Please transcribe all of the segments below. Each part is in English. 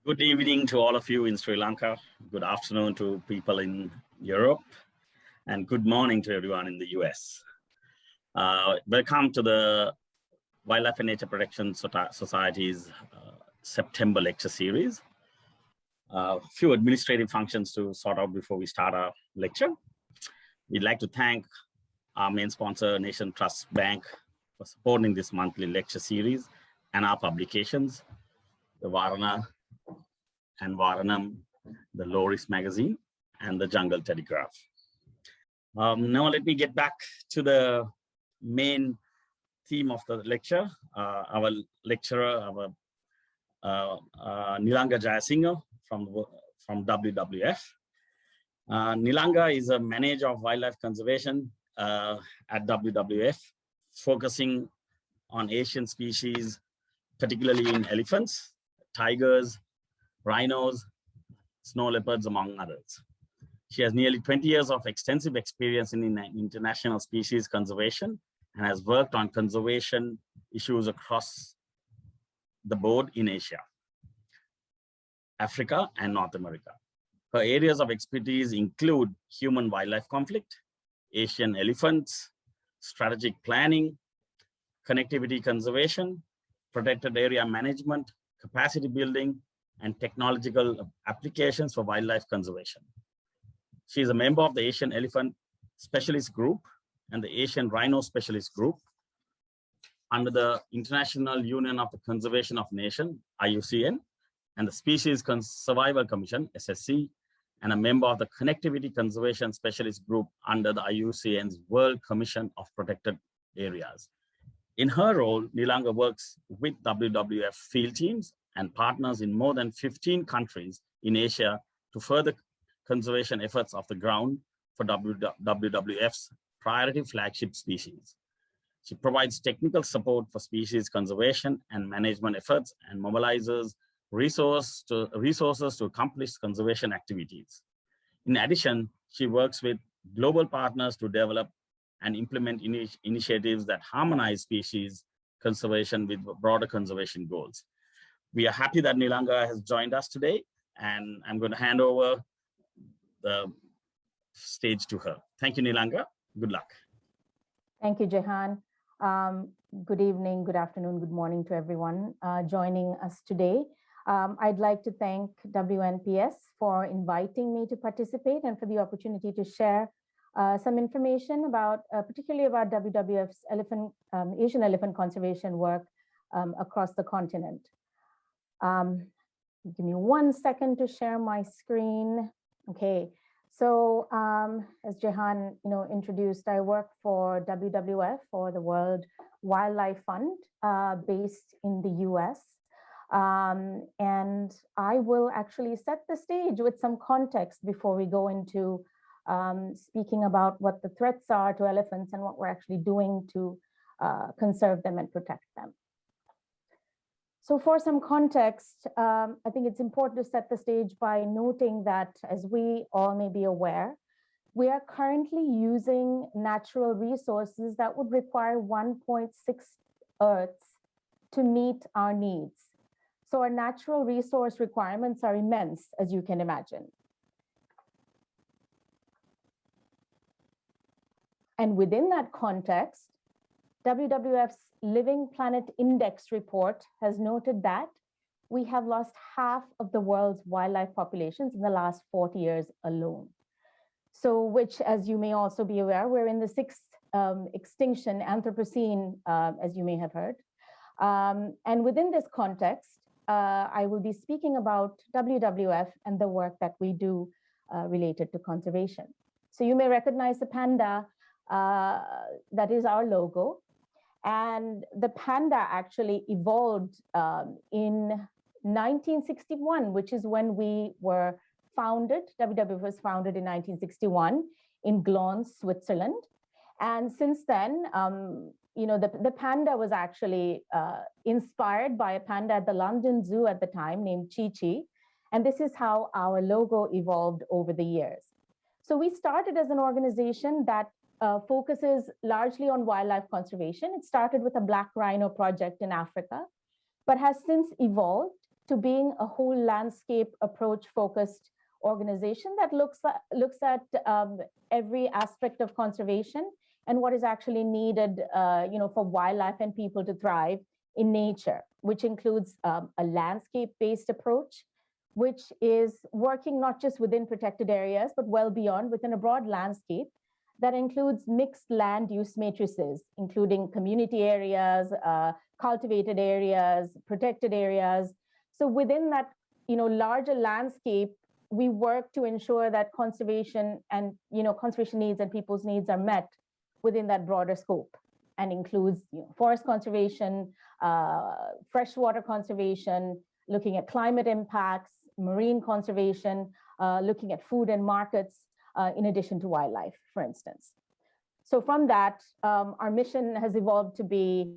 Good evening to all of you in Sri Lanka. Good afternoon to people in Europe. And good morning to everyone in the US. Welcome to the Wildlife and Nature Protection Society's September lecture series. A few administrative functions to sort out before we start our lecture. We'd like to thank our main sponsor, Nation Trust Bank, for supporting this monthly lecture series and our publications, the Varana and Varanam, the Low Risk Magazine, and the Jungle Telegraph. Now let me get back to the main theme of the lecture. Our lecturer, Nilanga Jayasinghe from WWF. Nilanga is a manager of wildlife conservation at WWF, focusing on Asian species, particularly in elephants, tigers, rhinos, snow leopards, among others. She has nearly 20 years of extensive experience in international species conservation and has worked on conservation issues across the board in Asia, Africa, and North America. Her areas of expertise include human-wildlife conflict, Asian elephants, strategic planning, connectivity conservation, protected area management, capacity building, and technological applications for wildlife conservation. She is a member of the Asian Elephant Specialist Group and the Asian Rhino Specialist Group under the International Union of the Conservation of Nations, IUCN, and the Species Survival Commission, SSC, and a member of the Connectivity Conservation Specialist Group under the IUCN's World Commission of Protected Areas. In her role, Nilanga works with WWF field teams and partners in more than 15 countries in Asia to further conservation efforts of the ground for WWF's priority flagship species. She provides technical support for species conservation and management efforts and mobilizes resources to accomplish conservation activities. In addition, she works with global partners to develop and implement initiatives that harmonize species conservation with broader conservation goals. We are happy that Nilanga has joined us today, and I'm going to hand over the stage to her. Thank you, Nilanga. Good luck. Thank you, Jehan. Good evening, good afternoon, good morning to everyone joining us today. I'd like to thank WNPS for inviting me to participate and for the opportunity to share some information about, particularly about WWF's Asian elephant conservation work across the continent. Give me 1 second to share my screen. Okay, so as Jehan introduced, I work for WWF, or the World Wildlife Fund, based in the US. And I will actually set the stage with some context before we go into speaking about what the threats are to elephants and what we're actually doing to conserve them and protect them. So for some context, I think it's important to set the stage by noting that, as we all may be aware, we are currently using natural resources that would require 1.6 Earths to meet our needs. So our natural resource requirements are immense, as you can imagine. And within that context, WWF's Living Planet Index report has noted that we have lost half of the world's wildlife populations in the last 40 years alone. So, which, as you may also be aware, we're in the 6th extinction, Anthropocene, as you may have heard. And within this context, I will be speaking about WWF and the work that we do related to conservation. So you may recognize the panda, that is our logo. And the panda actually evolved in 1961, which is when we were founded. WWF was founded in 1961 in Glons, Switzerland. And since then, the panda was actually inspired by a panda at the London Zoo at the time named Chi Chi. And this is how our logo evolved over the years. So we started as an organization that focuses largely on wildlife conservation. It started with a black rhino project in Africa, but has since evolved to being a whole landscape approach focused organization that looks at every aspect of conservation and what is actually needed for wildlife and people to thrive in nature, which includes a landscape-based approach, which is working not just within protected areas, but well beyond within a broad landscape that includes mixed land use matrices, including community areas, cultivated areas, protected areas. So within that larger landscape, we work to ensure that conservation and conservation needs and people's needs are met within that broader scope, and includes forest conservation, freshwater conservation, looking at climate impacts, marine conservation, looking at food and markets, in addition to wildlife, for instance. So from that, our mission has evolved to be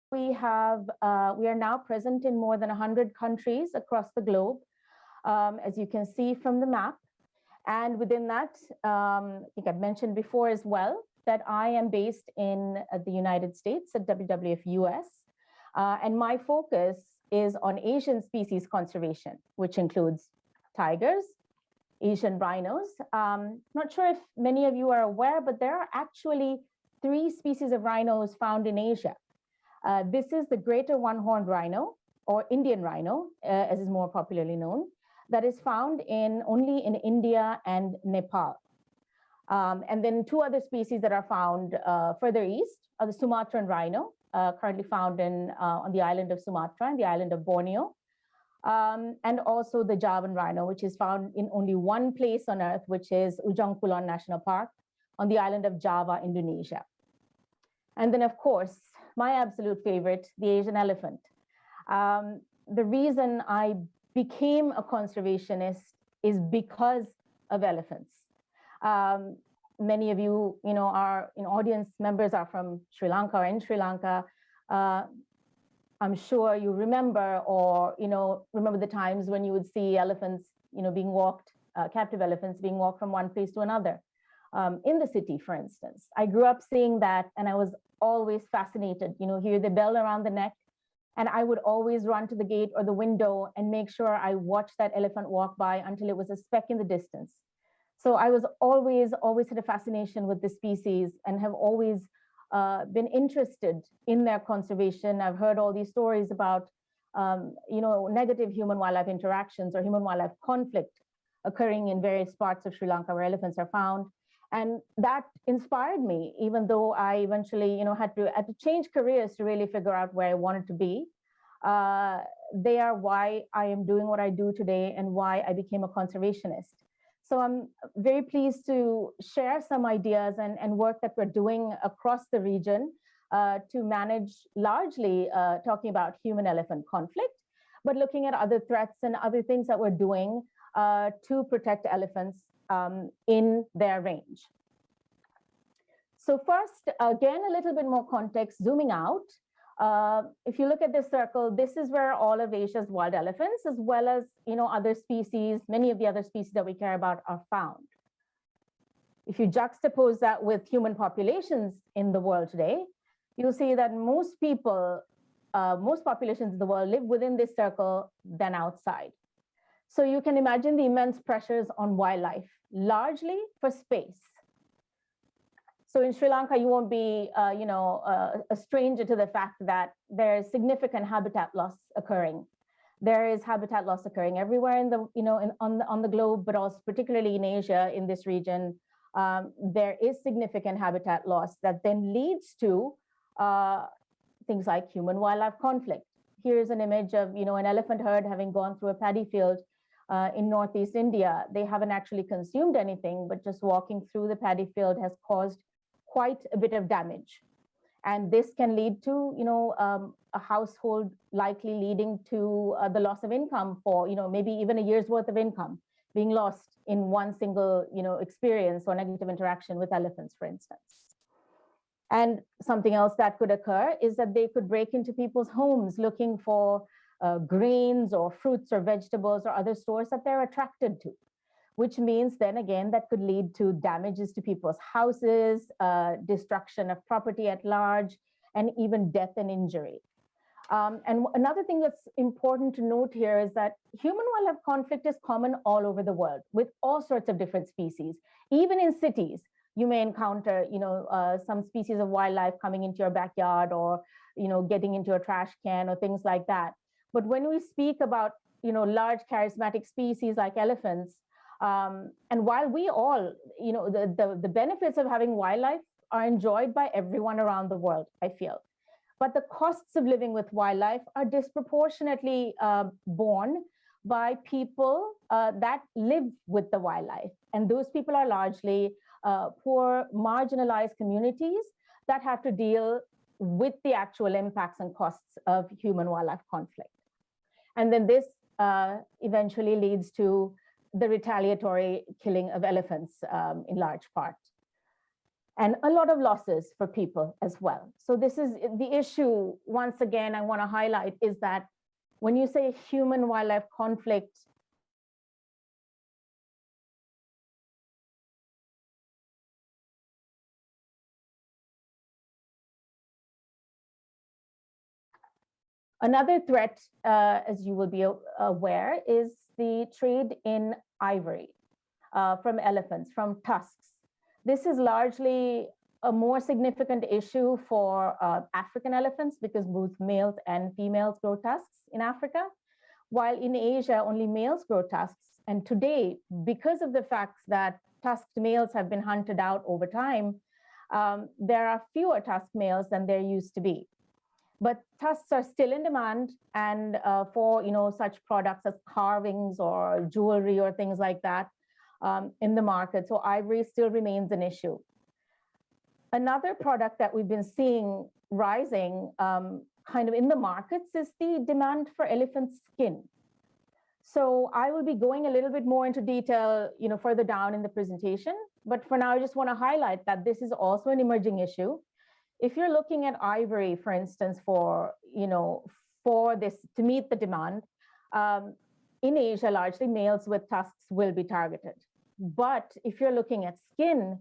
we are now present in more than 100 countries across the globe, as you can see from the map. And within that, I think I've mentioned before as well that I am based in the United States at WWF US. And my focus is on Asian species conservation, which includes tigers, Asian rhinos. Not sure if many of you are aware, but there are actually 3 species of rhinos found in Asia. This is the greater one-horned rhino, or Indian rhino, as is more popularly known, that is found only in India and Nepal. And then 2 other species that are found further east are the Sumatran rhino, currently found on the island of Sumatra and the island of Borneo, and also the Javan rhino, which is found in only one place on Earth, which is Ujung Kulon National Park on the island of Java, Indonesia. And then, of course, my absolute favorite, the Asian elephant. The reason I became a conservationist is because of elephants. Many of you, our audience members are from Sri Lanka or in Sri Lanka. I'm sure you remember, or remember the times when you would see elephants, being walked, captive elephants being walked from one place to another, in the city, for instance. I grew up seeing that, and I was always fascinated. Hear the bell around the neck, and I would always run to the gate or the window and make sure I watched that elephant walk by until it was a speck in the distance. So I was always had a fascination with the species and have always been interested in their conservation. I've heard all these stories about, negative human-wildlife interactions or human-wildlife conflict occurring in various parts of Sri Lanka where elephants are found. And that inspired me, even though I eventually, had to change careers to really figure out where I wanted to be. They are why I am doing what I do today and why I became a conservationist. So I'm very pleased to share some ideas and work that we're doing across the region to manage largely talking about human-elephant conflict, but looking at other threats and other things that we're doing to protect elephants in their range. So first, again, a little bit more context, zooming out. If you look at this circle, this is where all of Asia's wild elephants, as well as other species, many of the other species that we care about, are found. If you juxtapose that with human populations in the world today, you'll see that most people, most populations in the world live within this circle than outside. So you can imagine the immense pressures on wildlife, largely for space. So in Sri Lanka, you won't be, a stranger to the fact that there is significant habitat loss occurring. There is habitat loss occurring everywhere in the, on the globe, but also particularly in Asia, in this region. There is significant habitat loss that then leads to things like human-wildlife conflict. Here's an image of, an elephant herd having gone through a paddy field in Northeast India. They haven't actually consumed anything, but just walking through the paddy field has caused quite a bit of damage. And this can lead to, a household likely leading to the loss of income for, maybe even a year's worth of income being lost in one single, experience or negative interaction with elephants, for instance. And something else that could occur is that they could break into people's homes looking for grains or fruits or vegetables or other stores that they're attracted to. which means then again, that could lead to damages to people's houses, destruction of property at large, and even death and injury. And another thing that's important to note here is that human-wildlife conflict is common all over the world with all sorts of different species. Even in cities, you may encounter, some species of wildlife coming into your backyard, or, getting into a trash can or things like that. But when we speak about, large charismatic species like elephants, and while we all, the benefits of having wildlife are enjoyed by everyone around the world, I feel. But the costs of living with wildlife are disproportionately borne by people that live with the wildlife. And those people are largely poor, marginalized communities that have to deal with the actual impacts and costs of human-wildlife conflict. And then this eventually leads to the retaliatory killing of elephants in large part. And a lot of losses for people as well. So this is the issue, once again, I want to highlight, is that when you say human-wildlife conflict, another threat, as you will be aware, is the trade in ivory from elephants, from tusks. This is largely a more significant issue for African elephants because both males and females grow tusks in Africa, while in Asia, only males grow tusks. And today, because of the fact that tusked males have been hunted out over time, there are fewer tusked males than there used to be. But tusks are still in demand, and for such products as carvings or jewelry or things like that in the market. So ivory still remains an issue. Another product that we've been seeing rising kind of in the markets is the demand for elephant skin. So I will be going a little bit more into detail, further down in the presentation. But for now, I just want to highlight that this is also an emerging issue. If you're looking at ivory, for instance, for this to meet the demand, in Asia, largely males with tusks will be targeted. But if you're looking at skin,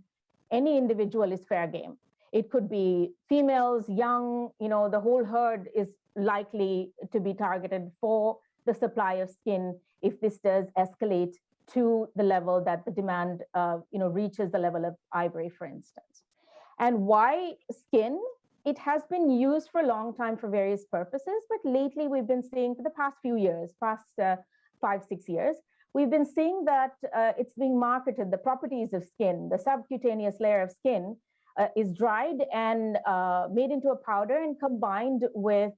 any individual is fair game. It could be females, young, the whole herd is likely to be targeted for the supply of skin if this does escalate to the level that the demand, reaches the level of ivory, for instance. And why skin? It has been used for a long time for various purposes, but lately we've been seeing for the past few years, past 5-6 years, we've been seeing that it's being marketed, the properties of skin, the subcutaneous layer of skin is dried and made into a powder and combined with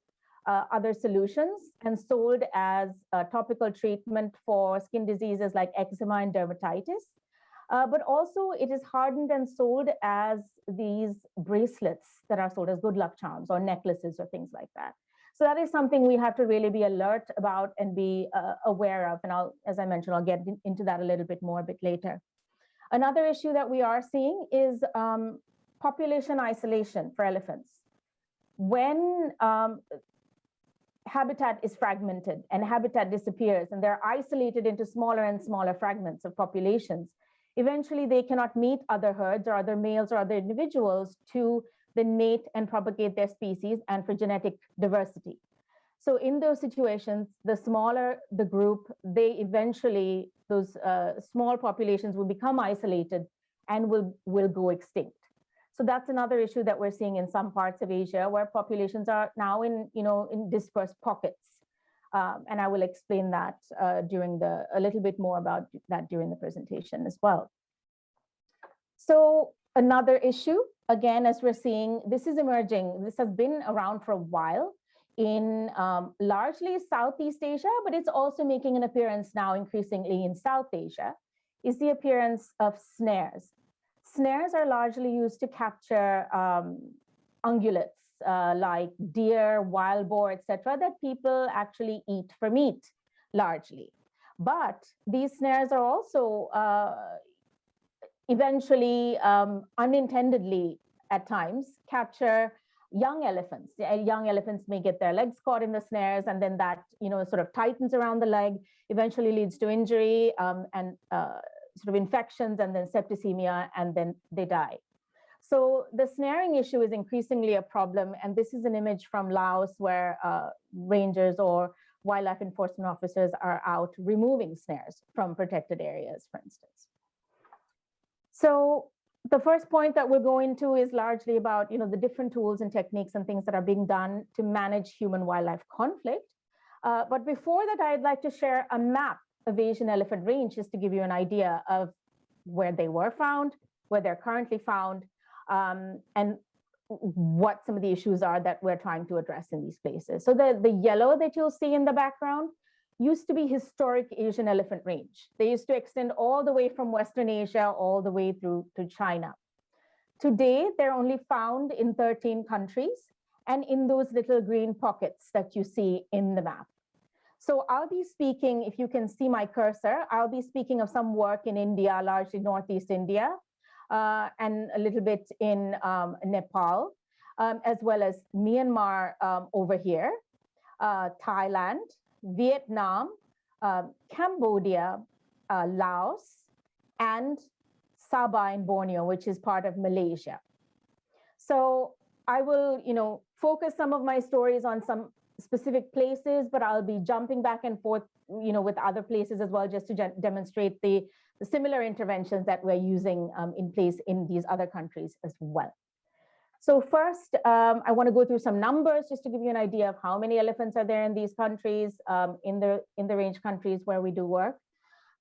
other solutions and sold as a topical treatment for skin diseases like eczema and dermatitis. But also it is hardened and sold as these bracelets that are sold as good luck charms or necklaces or things like that. So that is something we have to really be alert about and be aware of. And as I mentioned, I'll get into that a little bit more a bit later. Another issue that we are seeing is population isolation for elephants. When habitat is fragmented and habitat disappears and they're isolated into smaller and smaller fragments of populations, eventually they cannot meet other herds or other males or other individuals to then mate and propagate their species and for genetic diversity. So in those situations, the smaller the group, they eventually, those small populations will become isolated and will go extinct. So that's another issue that we're seeing in some parts of Asia where populations are now in dispersed pockets. And I will explain that a little bit more about that during the presentation as well. So another issue, again, as we're seeing, this is emerging. This has been around for a while in largely Southeast Asia, but it's also making an appearance now increasingly in South Asia, is the appearance of snares. Snares are largely used to capture ungulates like deer, wild boar, etc., that people actually eat for meat largely. But these snares are also eventually unintendedly at times capture young elephants. Young elephants may get their legs caught in the snares, and then that sort of tightens around the leg, eventually leads to injury and sort of infections and then septicemia, and then they die. So the snaring issue is increasingly a problem. And this is an image from Laos where rangers or wildlife enforcement officers are out removing snares from protected areas, for instance. So the first point that we'll go into is largely about, the different tools and techniques and things that are being done to manage human-wildlife conflict. But before that, I'd like to share a map of Asian elephant range, just to give you an idea of where they were found, where they're currently found, and what some of the issues are that we're trying to address in these places. So the yellow that you'll see in the background used to be historic Asian elephant range. They used to extend all the way from Western Asia all the way through to China. Today, they're only found in 13 countries and in those little green pockets that you see in the map. So I'll be speaking, if you can see my cursor, I'll be speaking of some work in India, largely Northeast India, and a little bit in Nepal, as well as Myanmar over here, Thailand, Vietnam, Cambodia, Laos, and Sabah in Borneo, which is part of Malaysia. So I will, focus some of my stories on some specific places, but I'll be jumping back and forth, with other places as well, just to demonstrate the similar interventions that we're using in place in these other countries as well. So first, I want to go through some numbers just to give you an idea of how many elephants are there in these countries, in the range countries where we do work.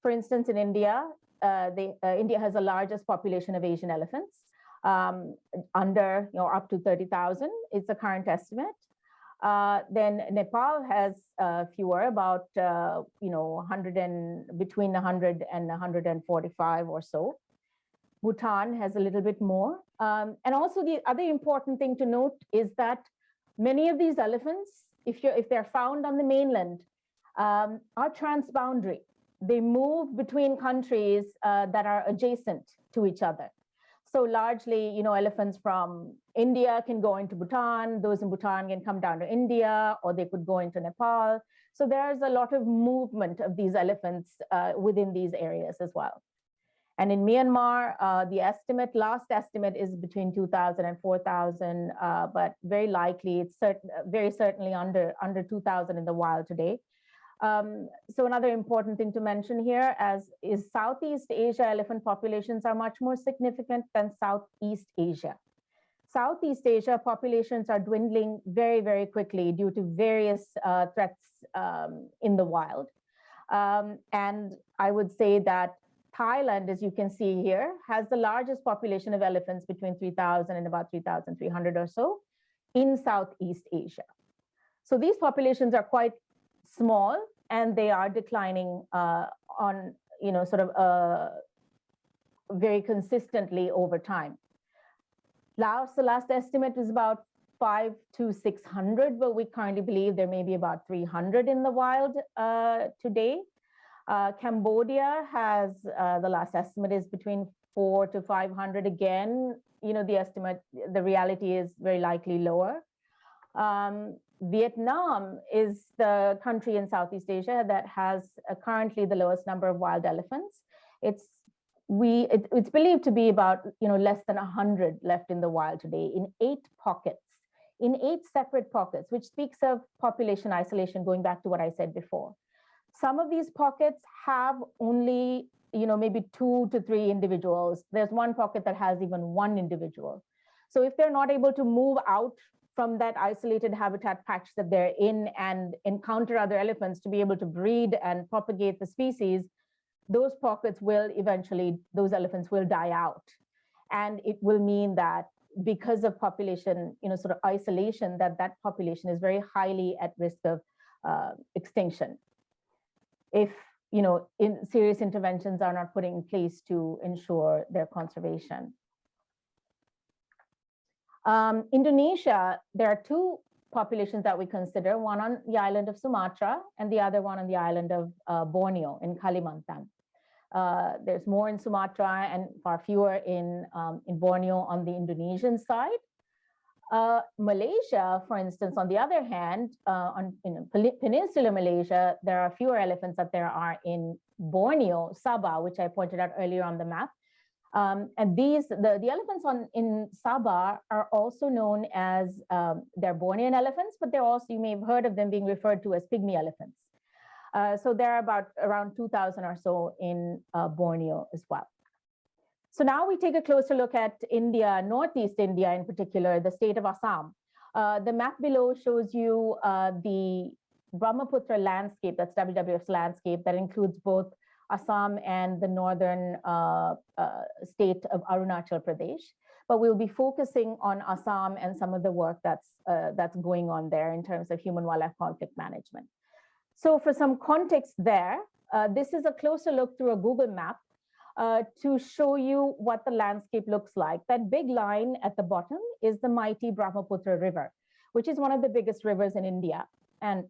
For instance, in India, India has the largest population of Asian elephants, under, up to 30,000. It's the current estimate. Then Nepal has fewer, about 100 between 100 and 145 or so. Bhutan has a little bit more. And also the other important thing to note is that many of these elephants, if they're found on the mainland, are transboundary. They move between countries that are adjacent to each other. So largely, elephants from India can go into Bhutan, those in Bhutan can come down to India, or they could go into Nepal. So there's a lot of movement of these elephants within these areas as well. And in Myanmar, the last estimate is between 2,000 and 4,000, but very likely it's very certainly under 2,000 in the wild today. So another important thing to mention here is Southeast Asia elephant populations are much more significant than Southeast Asia. Southeast Asia populations are dwindling very, very quickly due to various threats in the wild. And I would say that Thailand, as you can see here, has the largest population of elephants, between 3,000 and about 3,300 or so, in Southeast Asia. So these populations are quite small, and they are declining on, very consistently over time. Laos, the last estimate was about 500 to 600, but we currently believe there may be about 300 in the wild today. Cambodia has, the last estimate is between 400 to 500. Again, the reality is very likely lower. Vietnam is the country in Southeast Asia that has currently the lowest number of wild elephants. It's believed to be about less than 100 left in the wild today, in 8 pockets, in 8 separate pockets, which speaks of population isolation, going back to what I said before. Some of these pockets have only maybe 2 to 3 individuals. There's one pocket that has even 1 individual. So if they're not able to move out from that isolated habitat patch that they're in and encounter other elephants to be able to breed and propagate the species, those pockets will eventually, those elephants will die out. And it will mean that because of population, sort of isolation, that population is very highly at risk of extinction if, serious interventions are not put in place to ensure their conservation. Indonesia, there are 2 populations that we consider, one on the island of Sumatra and the other one on the island of Borneo in Kalimantan. There's more in Sumatra and far fewer in Borneo on the Indonesian side. Malaysia, for instance, on the other hand, on Peninsular Malaysia, there are fewer elephants that there are in Borneo, Sabah, which I pointed out earlier on the map. And the elephants in Sabah are also known as, they're Bornean elephants, but they're also, you may have heard of them being referred to as pygmy elephants. So there are around 2,000 or so in Borneo as well. So now we take a closer look at India, Northeast India in particular, the state of Assam. The map below shows you the Brahmaputra landscape, that's WWF's landscape, that includes both Assam and the northern state of Arunachal Pradesh. But we'll be focusing on Assam and some of the work that's going on there in terms of human-wildlife conflict management. So for some context there, this is a closer look through a Google map to show you what the landscape looks like. That big line at the bottom is the mighty Brahmaputra River, which is one of the biggest rivers in India. And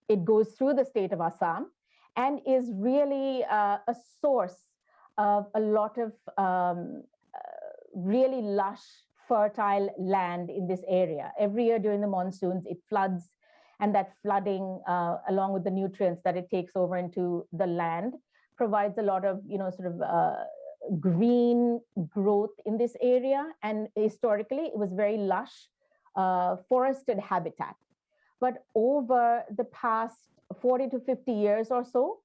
it goes through the state of Assam and is really a source of a lot of really lush, fertile land in this area. Every year during the monsoons, it floods, and that flooding, along with the nutrients that it takes over into the land, provides a lot of, green growth in this area. And historically, it was very lush, forested habitat. But over the past 40 to 50 years or so,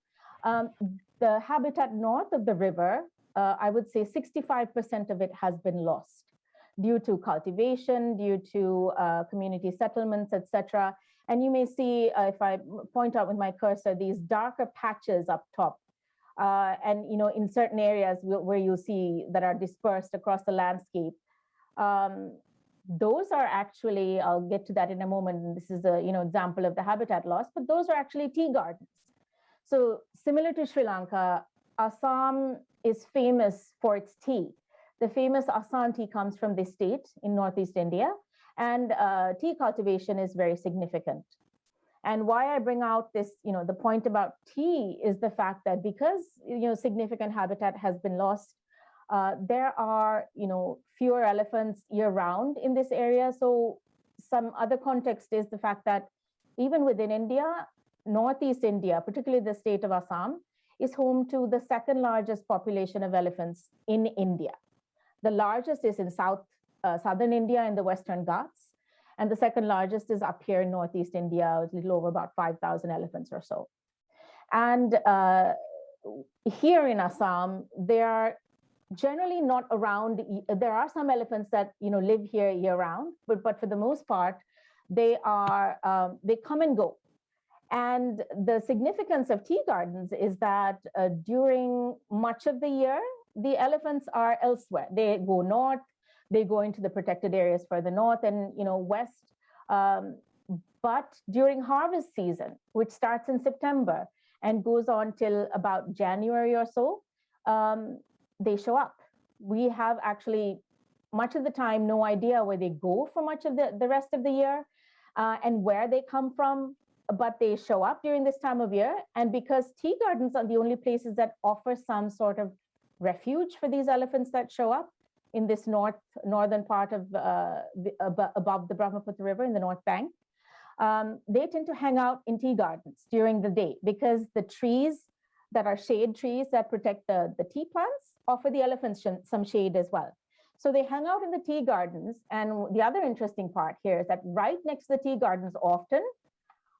the habitat north of the river, I would say 65% of it has been lost due to cultivation, due to community settlements, etc. And you may see, if I point out with my cursor, these darker patches up top. And in certain areas where you see that are dispersed across the landscape, those are actually, I'll get to that in a moment, and this is a example of the habitat loss, but those are actually tea gardens. So similar to Sri Lanka, Assam is famous for its tea. The famous Assam tea comes from this state in Northeast India, and tea cultivation is very significant. And why I bring out this, the point about tea is the fact that because, significant habitat has been lost, there are, fewer elephants year-round in this area. So some other context is the fact that even within India, Northeast India, particularly the state of Assam, is home to the second largest population of elephants in India. The largest is in southern India in the Western Ghats. And the second largest is up here in Northeast India, a little over about 5,000 elephants or so. And here in Assam, they are generally not around. There are some elephants that live here year-round, but for the most part, they come and go. And the significance of tea gardens is that during much of the year, the elephants are elsewhere. They go north. They go into the protected areas further north and west. But during harvest season, which starts in September and goes on till about January or so, they show up. We have actually much of the time no idea where they go for much of the rest of the year and where they come from, but they show up during this time of year. And because tea gardens are the only places that offer some sort of refuge for these elephants that show up, in this northern part of above the Brahmaputra River in the North Bank, they tend to hang out in tea gardens during the day because the trees that are shade trees that protect the tea plants offer the elephants some shade as well. So they hang out in the tea gardens. And the other interesting part here is that right next to the tea gardens often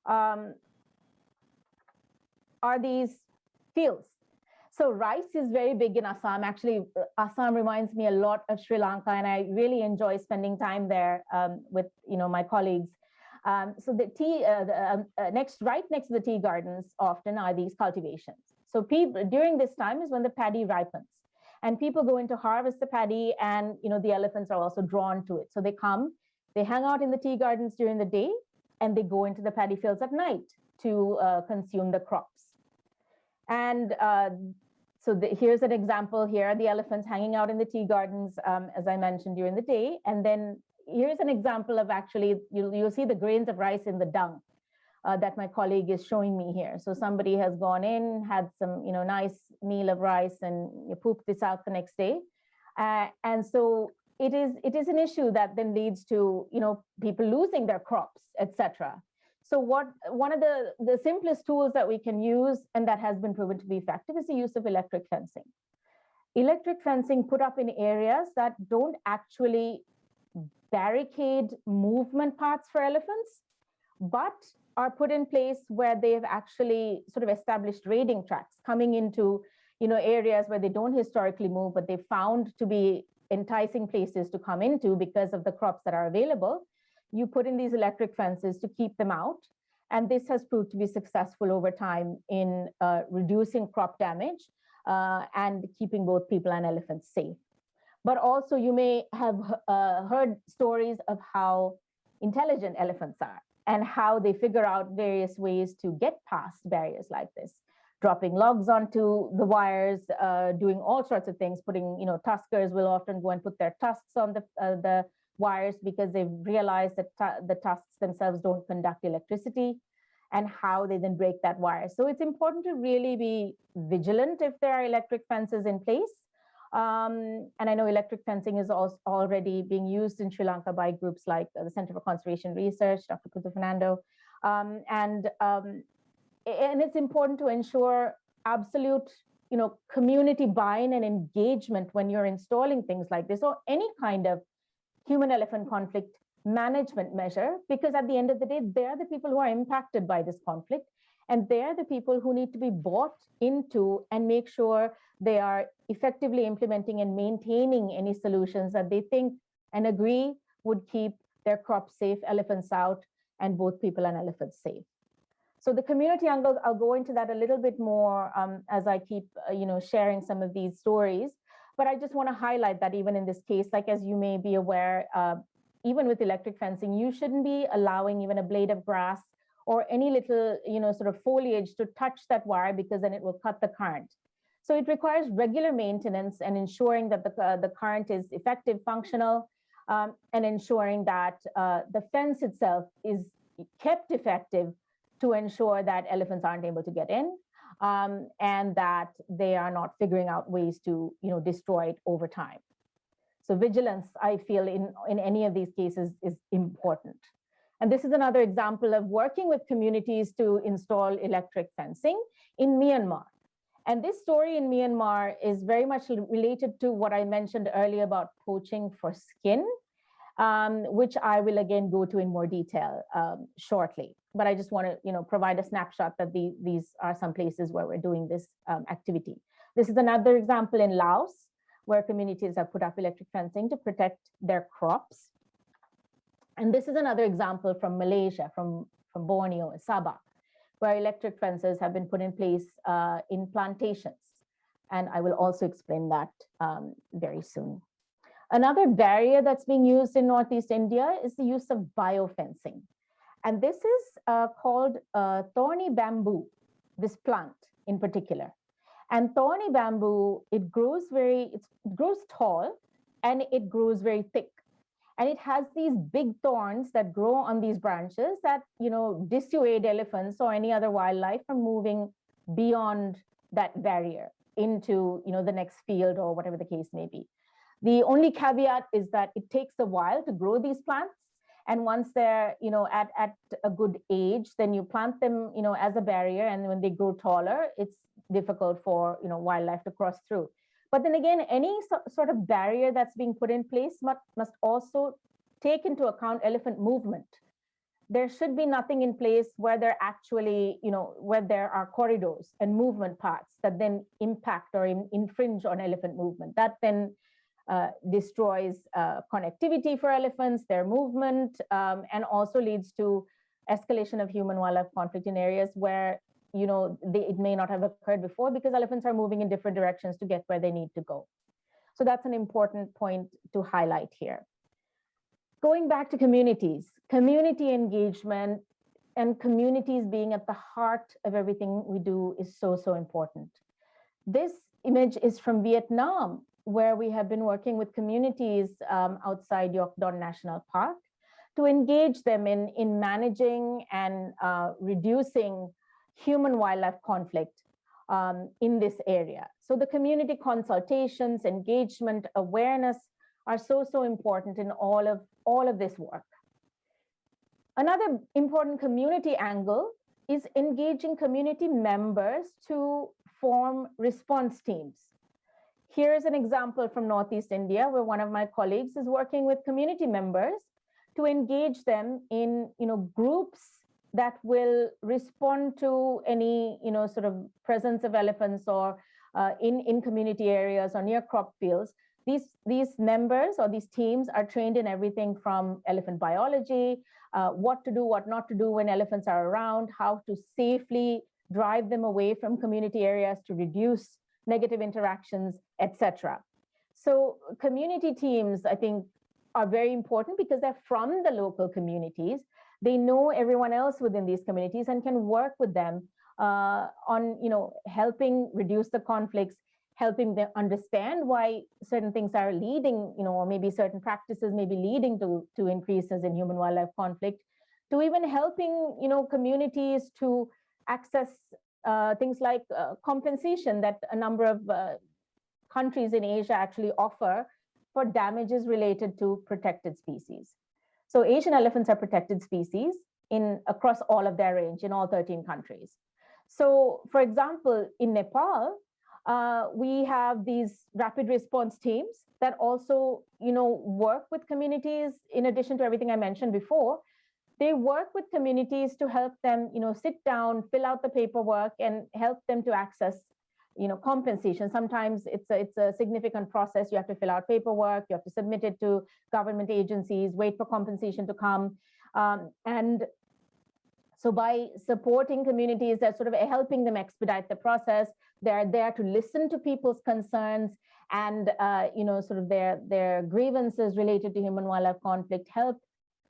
are these fields. So rice is very big in Assam. Actually, Assam reminds me a lot of Sri Lanka, and I really enjoy spending time there with my colleagues. So the tea right next to the tea gardens often are these cultivations. So during this time is when the paddy ripens, and people go in to harvest the paddy, and the elephants are also drawn to it. So they come, they hang out in the tea gardens during the day, and they go into the paddy fields at night to consume the crops. And so here's an example. Here are the elephants hanging out in the tea gardens, as I mentioned, during the day. And then here's an example of actually, you'll see the grains of rice in the dung that my colleague is showing me here. So somebody has gone in, had some nice meal of rice, and you poop this out the next day. And so it is an issue that then leads to people losing their crops, etc. So one of the simplest tools that we can use, and that has been proven to be effective, is the use of electric fencing. Electric fencing put up in areas that don't actually barricade movement paths for elephants, but are put in place where they've actually sort of established raiding tracks coming into, areas where they don't historically move, but they found to be enticing places to come into because of the crops that are available. You put in these electric fences to keep them out. And this has proved to be successful over time in reducing crop damage and keeping both people and elephants safe. But also you may have heard stories of how intelligent elephants are and how they figure out various ways to get past barriers like this, dropping logs onto the wires, doing all sorts of things, putting, tuskers will often go and put their tusks on the wires because they've realized that the tusks themselves don't conduct electricity, and how they then break that wire. So it's important to really be vigilant if there are electric fences in place. And I know electric fencing is also already being used in Sri Lanka by groups like the Center for Conservation Research, Dr. Kutu Fernando. And it's important to ensure absolute, community buy-in and engagement when you're installing things like this, or any kind of human-elephant conflict management measure, because at the end of the day, they're the people who are impacted by this conflict, and they're the people who need to be bought into and make sure they are effectively implementing and maintaining any solutions that they think and agree would keep their crops safe, elephants out, and both people and elephants safe. So the community angle, I'll go into that a little bit more as I keep sharing some of these stories. But I just want to highlight that even in this case, like as you may be aware, even with electric fencing, you shouldn't be allowing even a blade of grass or any little, sort of foliage to touch that wire, because then it will cut the current. So it requires regular maintenance and ensuring that the current is effective, functional, and ensuring that the fence itself is kept effective to ensure that elephants aren't able to get in, and that they are not figuring out ways to, destroy it over time. So vigilance, I feel, in any of these cases is important. And this is another example of working with communities to install electric fencing in Myanmar. And this story in Myanmar is very much related to what I mentioned earlier about poaching for skin, which I will again go to in more detail shortly. But I just want to provide a snapshot that these are some places where we're doing this activity. This is another example in Laos, where communities have put up electric fencing to protect their crops. And this is another example from Malaysia, from Borneo, Sabah, where electric fences have been put in place in plantations. And I will also explain that very soon. Another barrier that's being used in Northeast India is the use of biofencing. And this is called thorny bamboo, this plant in particular. And thorny bamboo, it grows tall and it grows very thick. And it has these big thorns that grow on these branches that, dissuade elephants or any other wildlife from moving beyond that barrier into, the next field or whatever the case may be. The only caveat is that it takes a while to grow these plants. And once they're, at a good age, then you plant them, as a barrier. And when they grow taller, it's difficult for, wildlife to cross through. But then again, any sort of barrier that's being put in place must also take into account elephant movement. There should be nothing in place where there actually, where there are corridors and movement paths that then impact or infringe on elephant movement. That then destroys connectivity for elephants, their movement, and also leads to escalation of human-wildlife conflict in areas where it may not have occurred before, because elephants are moving in different directions to get where they need to go. So that's an important point to highlight here. Going back to communities, community engagement and communities being at the heart of everything we do is so, so important. This image is from Vietnam, where we have been working with communities outside Yok Don National Park to engage them in managing and reducing human-wildlife conflict in this area. So the community consultations, engagement, awareness are so, so important in all of this work. Another important community angle is engaging community members to form response teams. Here's an example from Northeast India, where one of my colleagues is working with community members to engage them in groups that will respond to any sort of presence of elephants or in community areas or near crop fields. These members or these teams are trained in everything from elephant biology, what to do, what not to do when elephants are around, how to safely drive them away from community areas to reduce negative interactions, etc. So community teams, I think, are very important because they're from the local communities. They know everyone else within these communities and can work with them on helping reduce the conflicts, helping them understand why certain things are leading, or maybe certain practices may be leading to increases in human-wildlife conflict, to even helping communities to access things like compensation that a number of countries in Asia actually offer for damages related to protected species. So Asian elephants are protected species across all of their range in all 13 countries. So for example, in Nepal, we have these rapid response teams that also work with communities. In addition to everything I mentioned before, they work with communities to help them sit down, fill out the paperwork, and help them to access compensation. Sometimes it's a significant process. You have to fill out paperwork, you have to submit it to government agencies, wait for compensation to come. And so by supporting communities, they're sort of helping them expedite the process. They're there to listen to people's concerns and sort of their grievances related to human-wildlife conflict, help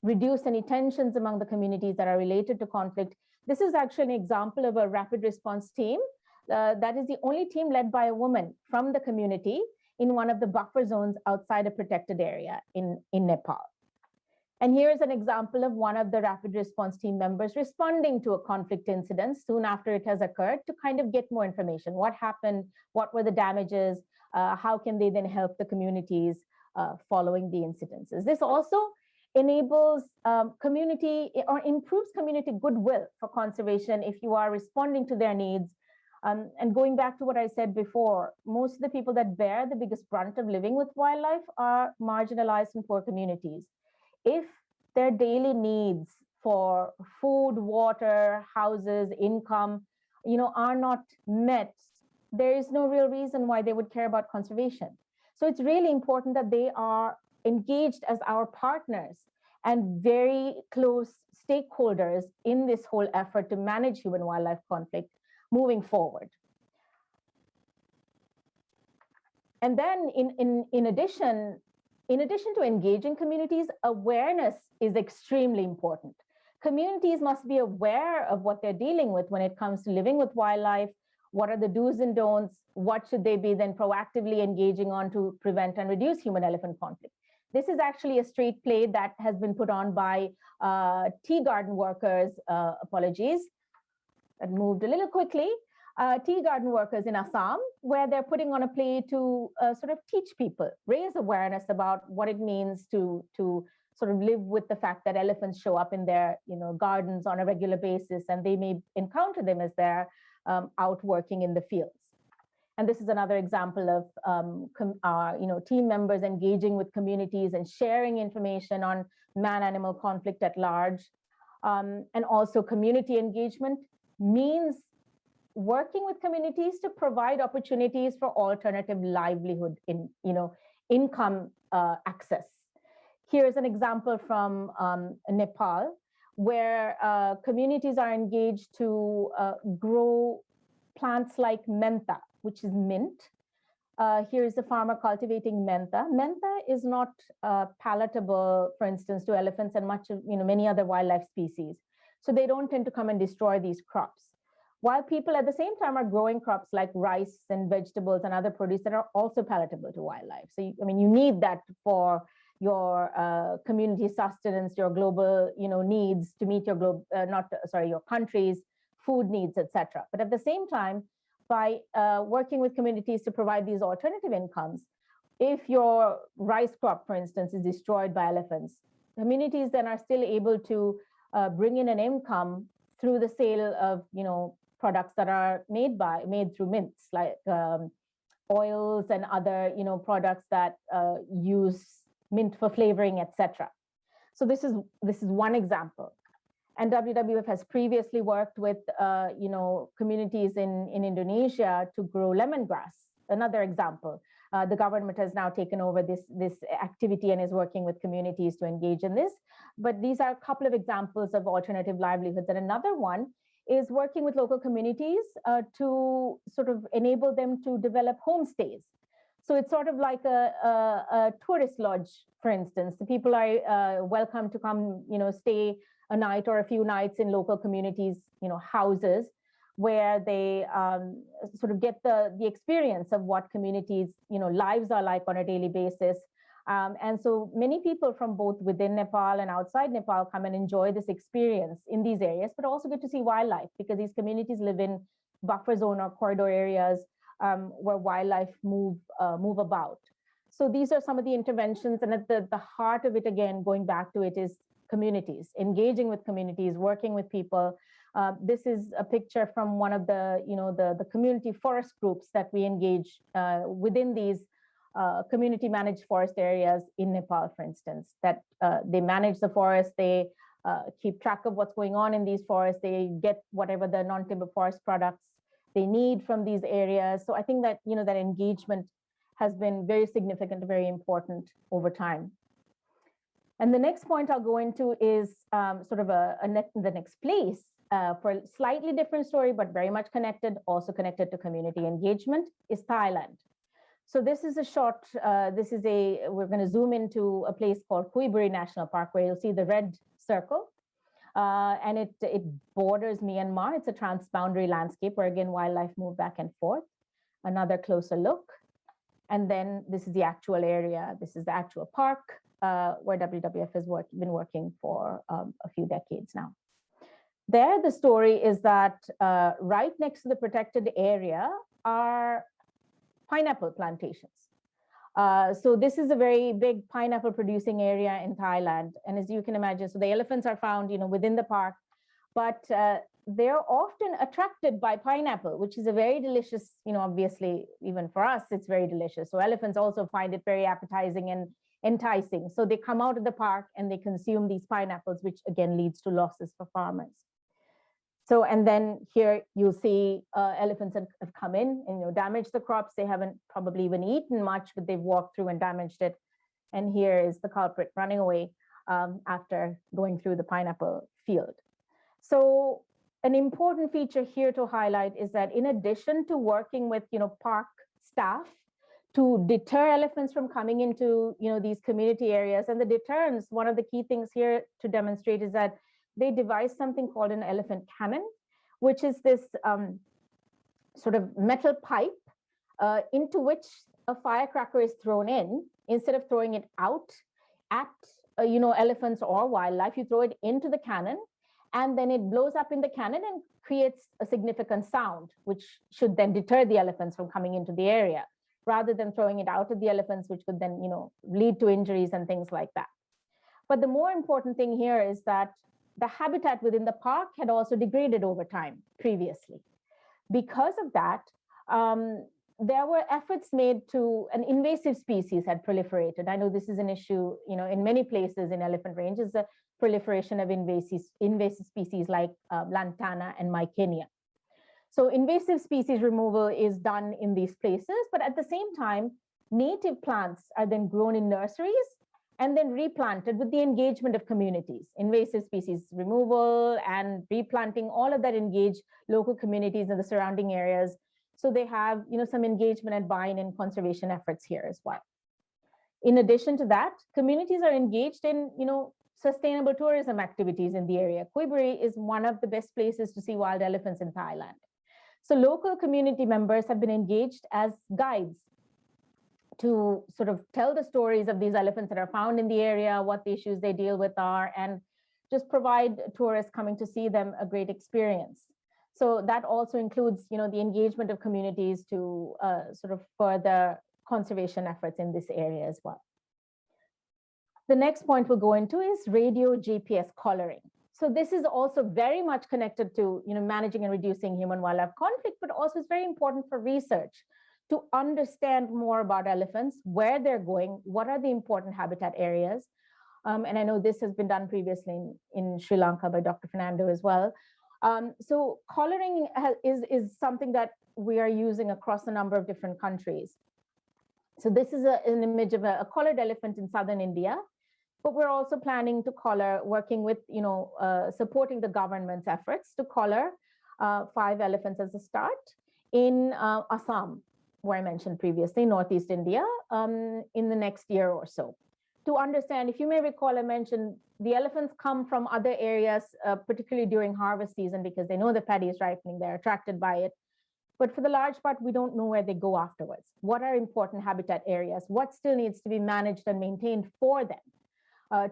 reduce any tensions among the communities that are related to conflict. This is actually an example of a rapid response team. That is the only team led by a woman from the community in one of the buffer zones outside a protected area in Nepal. And here's an example of one of the rapid response team members responding to a conflict incident soon after it has occurred to kind of get more information. What happened? What were the damages? How can they then help the communities following the incidences? This also enables community or improves community goodwill for conservation if you are responding to their needs. And going back to what I said before, most of the people that bear the biggest brunt of living with wildlife are marginalized and poor communities. If their daily needs for food, water, houses, income, are not met, there is no real reason why they would care about conservation. So it's really important that they are engaged as our partners and very close stakeholders in this whole effort to manage human-wildlife conflict moving forward. And then in addition to engaging communities, awareness is extremely important. Communities must be aware of what they're dealing with when it comes to living with wildlife. What are the do's and don'ts? What should they be then proactively engaging on to prevent and reduce human-elephant conflict? This is actually a street play that has been put on by tea garden workers, apologies, that moved a little quickly, tea garden workers in Assam, where they're putting on a play to sort of teach people, raise awareness about what it means to sort of live with the fact that elephants show up in their gardens on a regular basis, and they may encounter them as they're out working in the fields. And this is another example of team members engaging with communities and sharing information on man-animal conflict at large. And also community engagement means working with communities to provide opportunities for alternative livelihood in income access. Here's an example from Nepal, where communities are engaged to grow plants like mentha, which is mint. Here's a farmer cultivating mentha. Mentha is not palatable, for instance, to elephants and many other wildlife species. So they don't tend to come and destroy these crops. While people at the same time are growing crops like rice and vegetables and other produce that are also palatable to wildlife. So you need that for your community sustenance, your global needs to meet your your country's food needs, etc. But at the same time, by working with communities to provide these alternative incomes, if your rice crop, for instance, is destroyed by elephants, communities then are still able to bring in an income through the sale of, products that are made through mints, like oils and other, products that use mint for flavoring, etc. So this is one example. And WWF has previously worked with, communities in Indonesia to grow lemongrass. Another example. The government has now taken over this activity and is working with communities to engage in this. But these are a couple of examples of alternative livelihoods. And another one is working with local communities to sort of enable them to develop homestays. So it's sort of like a tourist lodge, for instance. The people are welcome to come, stay a night or a few nights in local communities, houses, where they sort of get the experience of what communities, lives are like on a daily basis. And so many people from both within Nepal and outside Nepal come and enjoy this experience in these areas, but also get to see wildlife, because these communities live in buffer zone or corridor areas where wildlife move about. So these are some of the interventions, and at the heart of it, again, going back to it, is communities, engaging with communities, working with people. This is a picture from one of the, the community forest groups that we engage within these community managed forest areas in Nepal, for instance, that they manage the forest, they keep track of what's going on in these forests, they get whatever the non-timber forest products they need from these areas. So I think that, that engagement has been very significant, very important over time. And the next point I'll go into is sort of the next place for a slightly different story, but very much connected, also connected to community engagement, is Thailand. So this is a short, we're going to zoom into a place called Kui Buri National Park, where you'll see the red circle. And it borders Myanmar. It's a transboundary landscape where, again, wildlife move back and forth. Another closer look. And then this is the actual area. This is the actual park where WWF has been working for a few decades now. There, the story is that right next to the protected area are pineapple plantations. So this is a very big pineapple producing area in Thailand. And as you can imagine, so the elephants are found, within the park, but they're often attracted by pineapple, which is a very delicious, obviously, even for us, it's very delicious. So elephants also find it very appetizing and enticing. So they come out of the park and they consume these pineapples, which again leads to losses for farmers. So, and then here you'll see elephants have come in and damaged the crops. They haven't probably even eaten much, but they've walked through and damaged it. And here is the culprit running away after going through the pineapple field. So an important feature here to highlight is that in addition to working with park staff to deter elephants from coming into these community areas, and the deterrence, one of the key things here to demonstrate is that they devised something called an elephant cannon, which is this sort of metal pipe into which a firecracker is thrown in. Instead of throwing it out at elephants or wildlife, you throw it into the cannon, and then it blows up in the cannon and creates a significant sound, which should then deter the elephants from coming into the area, rather than throwing it out at the elephants, which could then lead to injuries and things like that. But the more important thing here is that the habitat within the park had also degraded over time previously. Because of that, there were efforts made to, an invasive species had proliferated. I know this is an issue, in many places in elephant ranges, the proliferation of invasive species like lantana and mycenia. So invasive species removal is done in these places, but at the same time, native plants are then grown in nurseries and then replanted with the engagement of communities. Invasive species removal and replanting, all of that engage local communities in the surrounding areas. So they have some engagement and buy-in in conservation efforts here as well. In addition to that, communities are engaged in sustainable tourism activities in the area. Kui Buri is one of the best places to see wild elephants in Thailand. So local community members have been engaged as guides to sort of tell the stories of these elephants that are found in the area, what the issues they deal with are, and just provide tourists coming to see them a great experience. So that also includes, the engagement of communities to sort of further conservation efforts in this area as well. The next point we'll go into is radio GPS collaring. So this is also very much connected to, managing and reducing human-wildlife conflict, but also it's very important for research to understand more about elephants, where they're going, what are the important habitat areas. And I know this has been done previously in Sri Lanka by Dr. Fernando as well. So collaring is something that we are using across a number of different countries. So this is an image of a collared elephant in southern India. But we're also planning to collar, working with, supporting the government's efforts to collar 5 elephants as a start in Assam, where I mentioned previously, Northeast India, in the next year or so. To understand, if you may recall, I mentioned the elephants come from other areas, particularly during harvest season, because they know the paddy is ripening, they're attracted by it. But for the large part, we don't know where they go afterwards. What are important habitat areas? What still needs to be managed and maintained for them?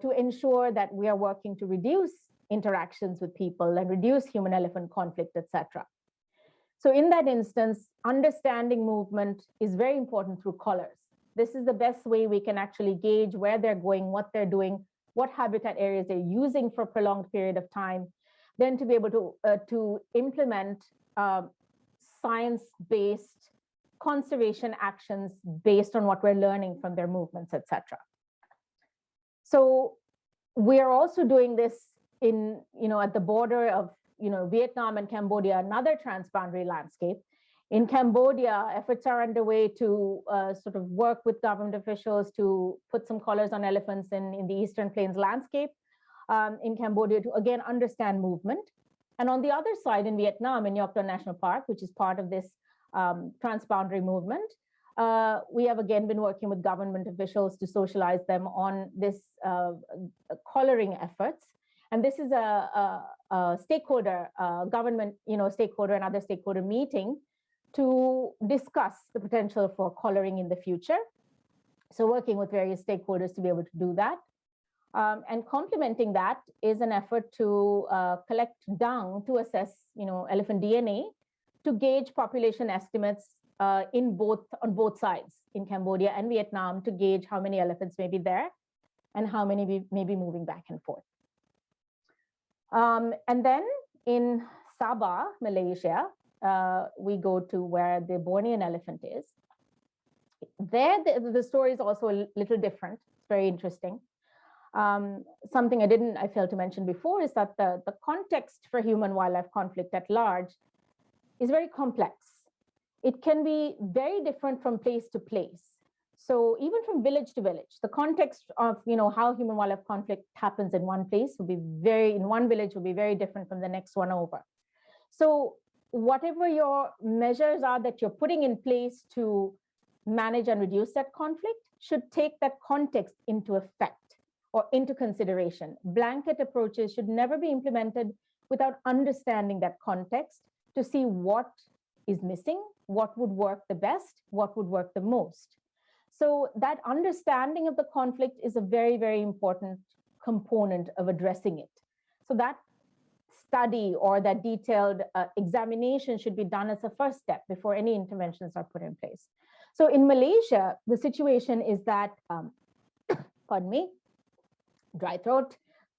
To ensure that we are working to reduce interactions with people and reduce human-elephant conflict, etc. So in that instance, understanding movement is very important through collars. This is the best way we can actually gauge where they're going, what they're doing, what habitat areas they're using for a prolonged period of time, then to be able to implement science-based conservation actions based on what we're learning from their movements, etc. So we are also doing this in, at the border of, Vietnam and Cambodia, another transboundary landscape. In Cambodia, efforts are underway to sort of work with government officials to put some collars on elephants in the Eastern Plains landscape in Cambodia to, again, understand movement. And on the other side, in Vietnam, in Yop National Park, which is part of this transboundary movement, we have again been working with government officials to socialize them on this collaring efforts. And this is a stakeholder, government, stakeholder and other stakeholder meeting to discuss the potential for collaring in the future. So working with various stakeholders to be able to do that. And complementing that is an effort to collect dung to assess, elephant DNA to gauge population estimates on both sides, in Cambodia and Vietnam, to gauge how many elephants may be there and how many may be moving back and forth. And then in Sabah, Malaysia, we go to where the Bornean elephant is. There, the story is also a little different. It's very interesting. Something I failed to mention before is that the context for human-wildlife conflict at large is very complex. It can be very different from place to place. So even from village to village, the context of how human-wildlife conflict happens in one place will be in one village will be very different from the next one over. So whatever your measures are that you're putting in place to manage and reduce that conflict should take that context into effect or into consideration. Blanket approaches should never be implemented without understanding that context to see what is missing, what would work the best, what would work the most. So that understanding of the conflict is a very, very important component of addressing it. So that study or that detailed examination should be done as a first step before any interventions are put in place. So in Malaysia, the situation is that, pardon me, dry throat,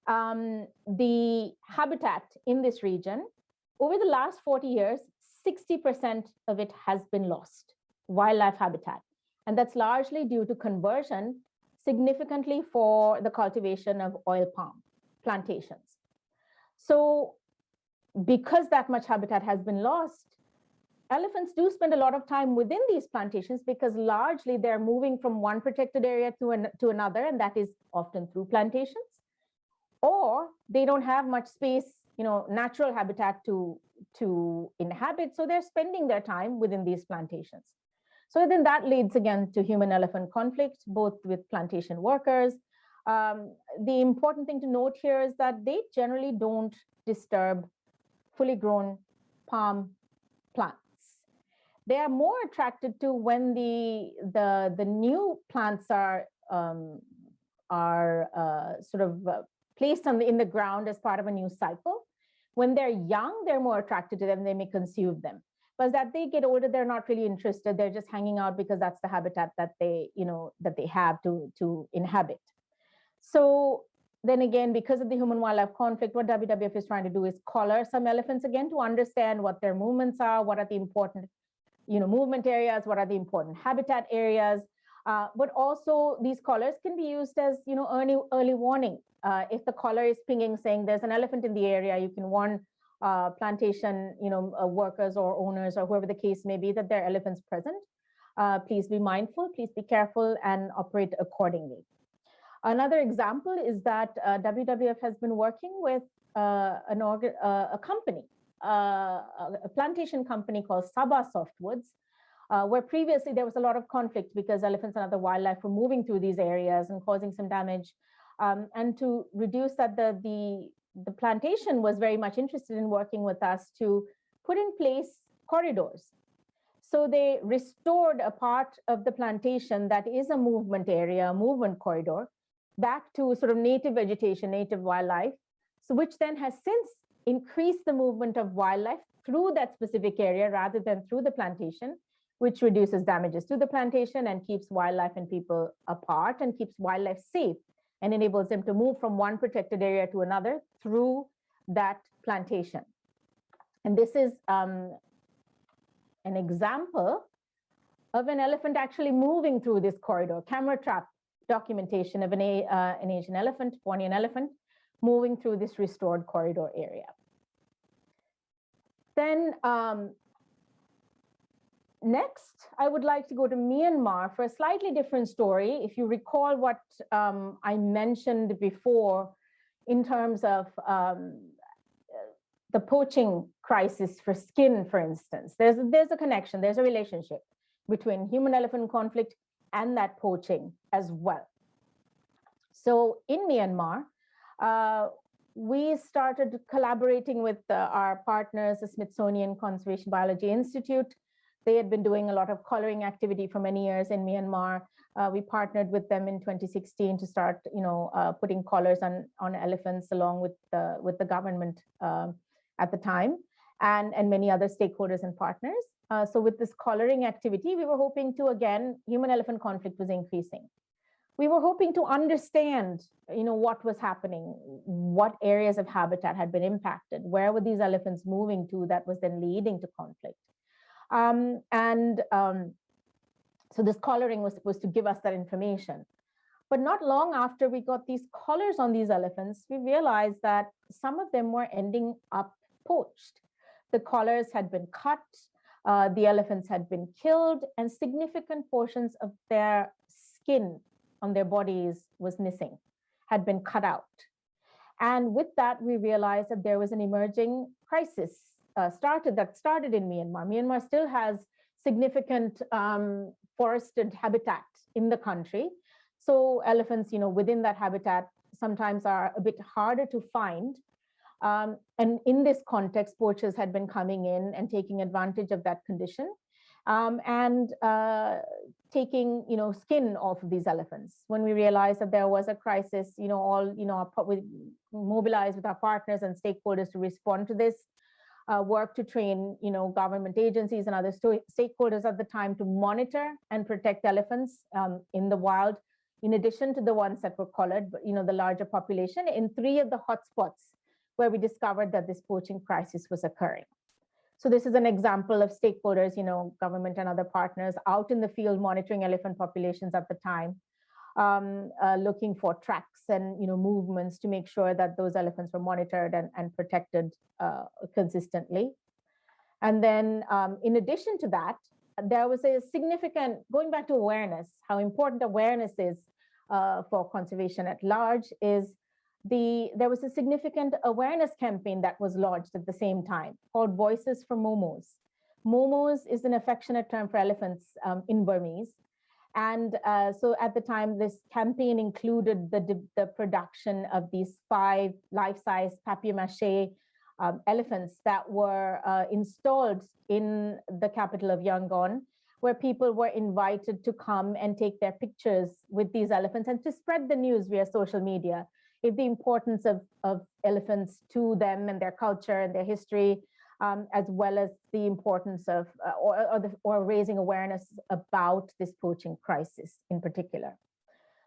the habitat in this region, over the last 40 years, 60% of it has been lost, wildlife habitat. And that's largely due to conversion significantly for the cultivation of oil palm plantations. So because that much habitat has been lost, elephants do spend a lot of time within these plantations because largely they're moving from one protected area to another, and that is often through plantations. Or they don't have much space, natural habitat to inhabit, so they're spending their time within these plantations. So then that leads again to human-elephant conflict, both with plantation workers. The important thing to note here is that they generally don't disturb fully grown palm plants. They are more attracted to when the new plants are sort of placed in the ground as part of a new cycle. When they're young, they're more attracted to them. They may consume them. But as that they get older, they're not really interested. They're just hanging out because that's the habitat that they have to inhabit. So then again, because of the human-wildlife conflict, what WWF is trying to do is collar some elephants again to understand what their movements are, what are the important, movement areas, what are the important habitat areas. But also these collars can be used as, early warning. If the collar is pinging saying there's an elephant in the area, you can warn plantation, workers or owners or whoever the case may be that there are elephants present. Please be mindful, please be careful and operate accordingly. Another example is that WWF has been working with a company, a plantation company called Sabah Softwoods, where previously there was a lot of conflict because elephants and other wildlife were moving through these areas and causing some damage. And to reduce that, the plantation was very much interested in working with us to put in place corridors. So they restored a part of the plantation that is a movement area, a movement corridor, back to sort of native vegetation, native wildlife, so which then has since increased the movement of wildlife through that specific area rather than through the plantation, which reduces damages to the plantation and keeps wildlife and people apart and keeps wildlife safe and enables them to move from one protected area to another through that plantation. And this is an example of an elephant actually moving through this corridor, camera trap documentation of an Asian elephant, Bornean elephant, moving through this restored corridor area. Then next, I would like to go to Myanmar for a slightly different story. If you recall what I mentioned before in terms of the poaching crisis for skin, for instance, there's a connection, there's a relationship between human-elephant conflict and that poaching as well. So in Myanmar, we started collaborating with our partners, the Smithsonian Conservation Biology Institute. They had been doing a lot of collaring activity for many years in Myanmar. We partnered with them in 2016 to start, putting collars on elephants along with the government at the time, and many other stakeholders and partners. So with this collaring activity, we were hoping to, again, human-elephant conflict was increasing. We were hoping to understand, what was happening, what areas of habitat had been impacted, where were these elephants moving to that was then leading to conflict. So this collaring was supposed to give us that information. But not long after we got these collars on these elephants, we realized that some of them were ending up poached. The collars had been cut, the elephants had been killed, and significant portions of their skin on their bodies was missing, had been cut out. And with that, we realized that there was an emerging crisis started in Myanmar. Myanmar still has significant forested habitat in the country. So elephants, within that habitat sometimes are a bit harder to find. And in this context, poachers had been coming in and taking advantage of that condition and taking, skin off of these elephants. When we realized that there was a crisis, we mobilized with our partners and stakeholders to respond to this, work to train, government agencies and other stakeholders at the time to monitor and protect elephants in the wild, in addition to the ones that were collared, but the larger population in 3 of the hotspots where we discovered that this poaching crisis was occurring. So this is an example of stakeholders, government and other partners out in the field monitoring elephant populations at the time, looking for tracks and movements to make sure that those elephants were monitored and protected consistently. And then in addition to that, there was a significant, going back to awareness, how important awareness is for conservation at large, is there was a significant awareness campaign that was launched at the same time called Voices for Momos. Momos is an affectionate term for elephants in Burmese. And so at the time, this campaign included the production of these 5 life-size papier-mâché elephants that were installed in the capital of Yangon, where people were invited to come and take their pictures with these elephants and to spread the news via social media, of the importance of elephants to them and their culture and their history, as well as the importance of or raising awareness about this poaching crisis in particular.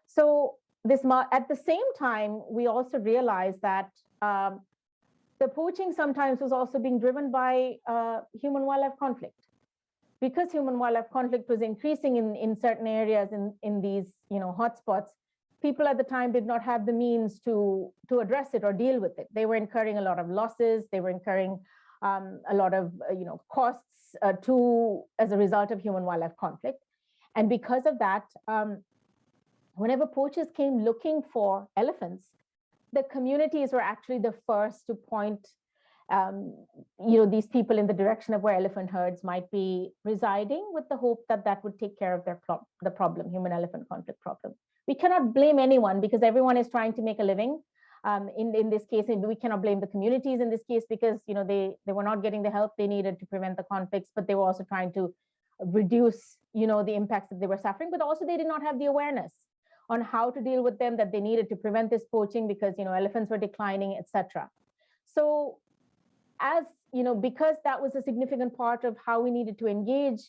So at the same time, we also realized that the poaching sometimes was also being driven by human-wildlife conflict. Because human-wildlife conflict was increasing in certain areas in these hotspots, people at the time did not have the means to address it or deal with it. They were incurring a lot of losses. They were incurring a lot of costs as a result of human-wildlife conflict. And because of that, whenever poachers came looking for elephants, the communities were actually the first to point these people in the direction of where elephant herds might be residing, with the hope that that would take care of the problem, human-elephant conflict problem. We cannot blame anyone because everyone is trying to make a living. In this case, we cannot blame the communities in this case because they were not getting the help they needed to prevent the conflicts, but they were also trying to reduce the impacts that they were suffering, but also they did not have the awareness on how to deal with them that they needed to prevent this poaching because elephants were declining, etc. So because that was a significant part of how we needed to engage,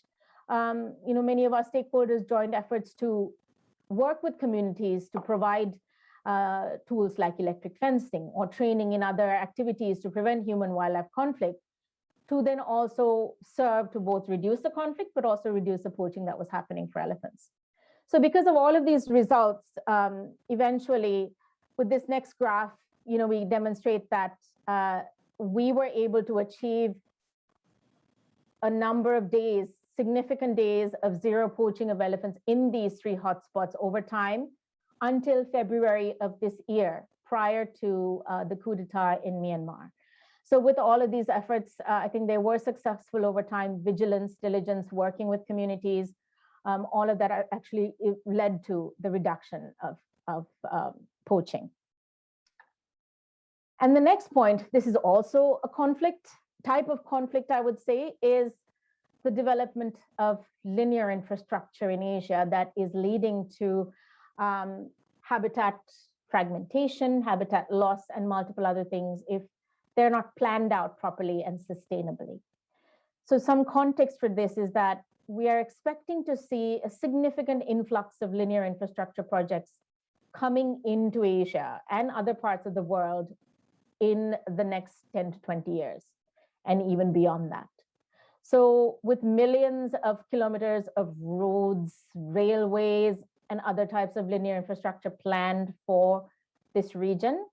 many of our stakeholders joined efforts to work with communities to provide tools like electric fencing or training in other activities to prevent human-wildlife conflict, to then also serve to both reduce the conflict, but also reduce the poaching that was happening for elephants. So because of all of these results, eventually with this next graph, we demonstrate that we were able to achieve a number of days, significant days of zero poaching of elephants in these 3 hotspots over time until February of this year, prior to the coup d'etat in Myanmar. So with all of these efforts, I think they were successful over time. Vigilance, diligence, working with communities, all of that actually led to the reduction of poaching. And the next point, this is also a type of conflict, I would say, is the development of linear infrastructure in Asia that is leading to habitat fragmentation, habitat loss, and multiple other things if they're not planned out properly and sustainably. So some context for this is that we are expecting to see a significant influx of linear infrastructure projects coming into Asia and other parts of the world in the next 10 to 20 years, and even beyond that. So with millions of kilometers of roads, railways, and other types of linear infrastructure planned for this region,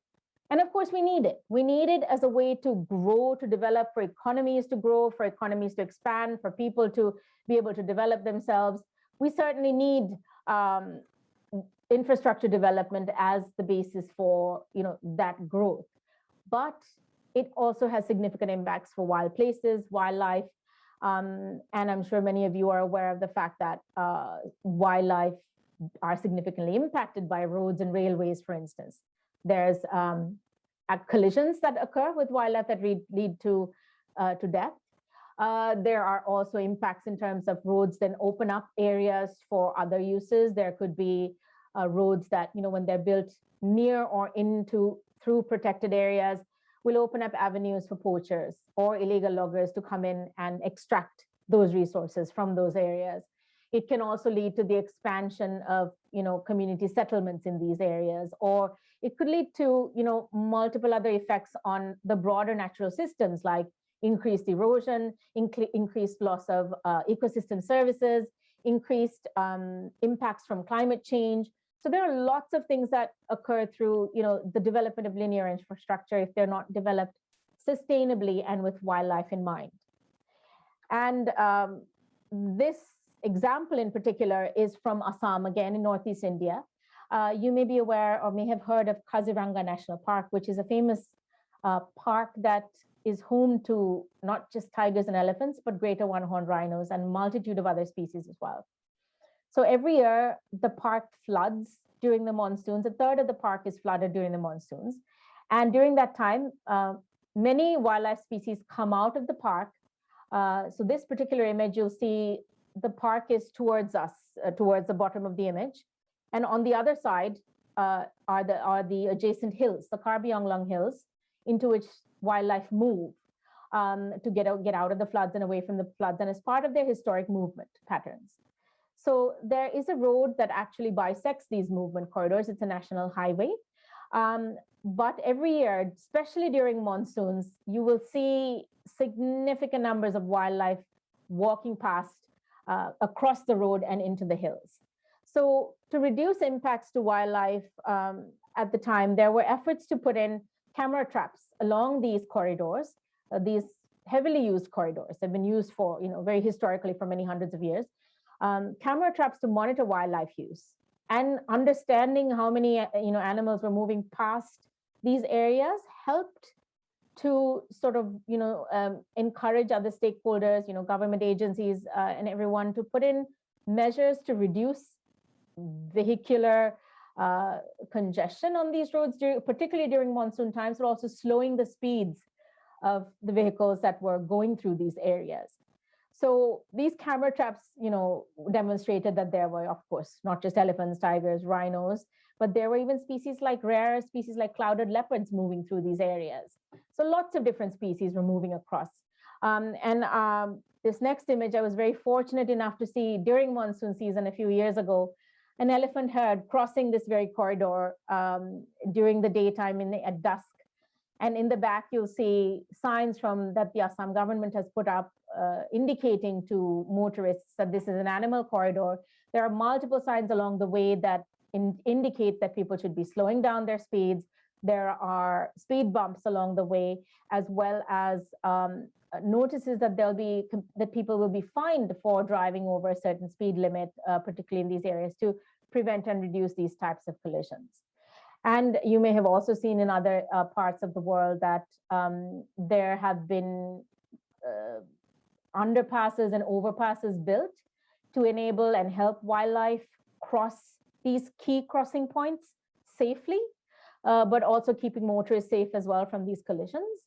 and of course we need it. We need it as a way to grow, to develop, for economies to grow, for economies to expand, for people to be able to develop themselves. We certainly need infrastructure development as the basis for that growth. But it also has significant impacts for wild places, wildlife, and I'm sure many of you are aware of the fact that wildlife are significantly impacted by roads and railways, for instance. There's collisions that occur with wildlife that lead to death. There are also impacts in terms of roads then open up areas for other uses. There could be roads that, when they're built near or through protected areas, will open up avenues for poachers or illegal loggers to come in and extract those resources from those areas. It can also lead to the expansion of, community settlements in these areas, or it could lead to, multiple other effects on the broader natural systems, like increased erosion, increased loss of ecosystem services, increased impacts from climate change. So there are lots of things that occur through, the development of linear infrastructure if they're not developed sustainably and with wildlife in mind. And this example in particular is from Assam, again in Northeast India. You may be aware or may have heard of Kaziranga National Park, which is a famous park that is home to not just tigers and elephants, but greater one-horned rhinos and a multitude of other species as well. So every year, the park floods during the monsoons. A third of the park is flooded during the monsoons. And during that time, many wildlife species come out of the park. So this particular image, you'll see the park is towards us, towards the bottom of the image. And on the other side are the adjacent hills, the Karbi Anglong Hills, into which wildlife move to get out of the floods and away from the floods, and as part of their historic movement patterns. So there is a road that actually bisects these movement corridors. It's a national highway. But every year, especially during monsoons, you will see significant numbers of wildlife walking past across the road and into the hills. So to reduce impacts to wildlife at the time, there were efforts to put in camera traps along these corridors. These heavily used corridors have been used for, very historically for many hundreds of years. Camera traps to monitor wildlife use, and understanding how many animals were moving past these areas helped to sort of encourage other stakeholders, government agencies and everyone to put in measures to reduce vehicular congestion on these roads, particularly during monsoon times, but also slowing the speeds of the vehicles that were going through these areas. So these camera traps, demonstrated that there were, of course, not just elephants, tigers, rhinos, but there were even rare species like clouded leopards moving through these areas. So lots of different species were moving across. This next image, I was very fortunate enough to see during monsoon season a few years ago, an elephant herd crossing this very corridor during the daytime at dusk. And in the back, you'll see signs that the Assam government has put up indicating to motorists that this is an animal corridor. There are multiple signs along the way that indicate that people should be slowing down their speeds. There are speed bumps along the way, as well as notices that people will be fined for driving over a certain speed limit, particularly in these areas, to prevent and reduce these types of collisions. And you may have also seen in other parts of the world that there have been underpasses and overpasses built to enable and help wildlife cross these key crossing points safely, but also keeping motorists safe as well from these collisions.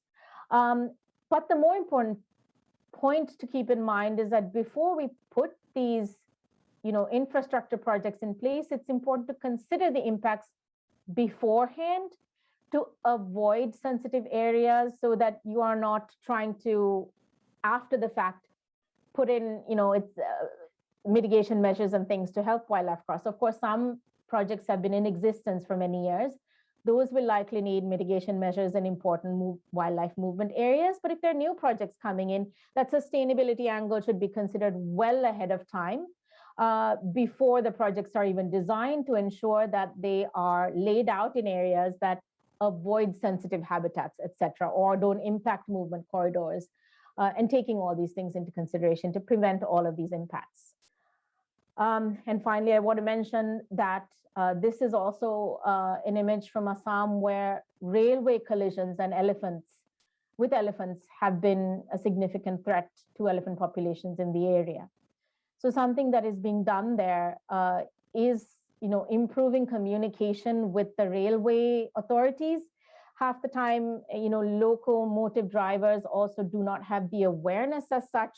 But the more important point to keep in mind is that before we put these infrastructure projects in place, it's important to consider the impacts beforehand to avoid sensitive areas, so that you are not trying to, after the fact, put in mitigation measures and things to help wildlife cross. Of course, some projects have been in existence for many years. Those will likely need mitigation measures in important wildlife movement areas. But if there are new projects coming in, that sustainability angle should be considered well ahead of time, before the projects are even designed, to ensure that they are laid out in areas that avoid sensitive habitats, etc., or don't impact movement corridors, and taking all these things into consideration to prevent all of these impacts. And finally, I want to mention that this is also an image from Assam where railway collisions and elephants have been a significant threat to elephant populations in the area. So something that is being done there is, improving communication with the railway authorities. Half the time, locomotive drivers also do not have the awareness as such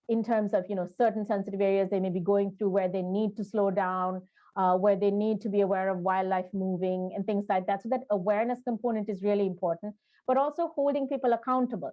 in terms of, certain sensitive areas they may be going through where they need to slow down, where they need to be aware of wildlife moving and things like that. So that awareness component is really important, but also holding people accountable.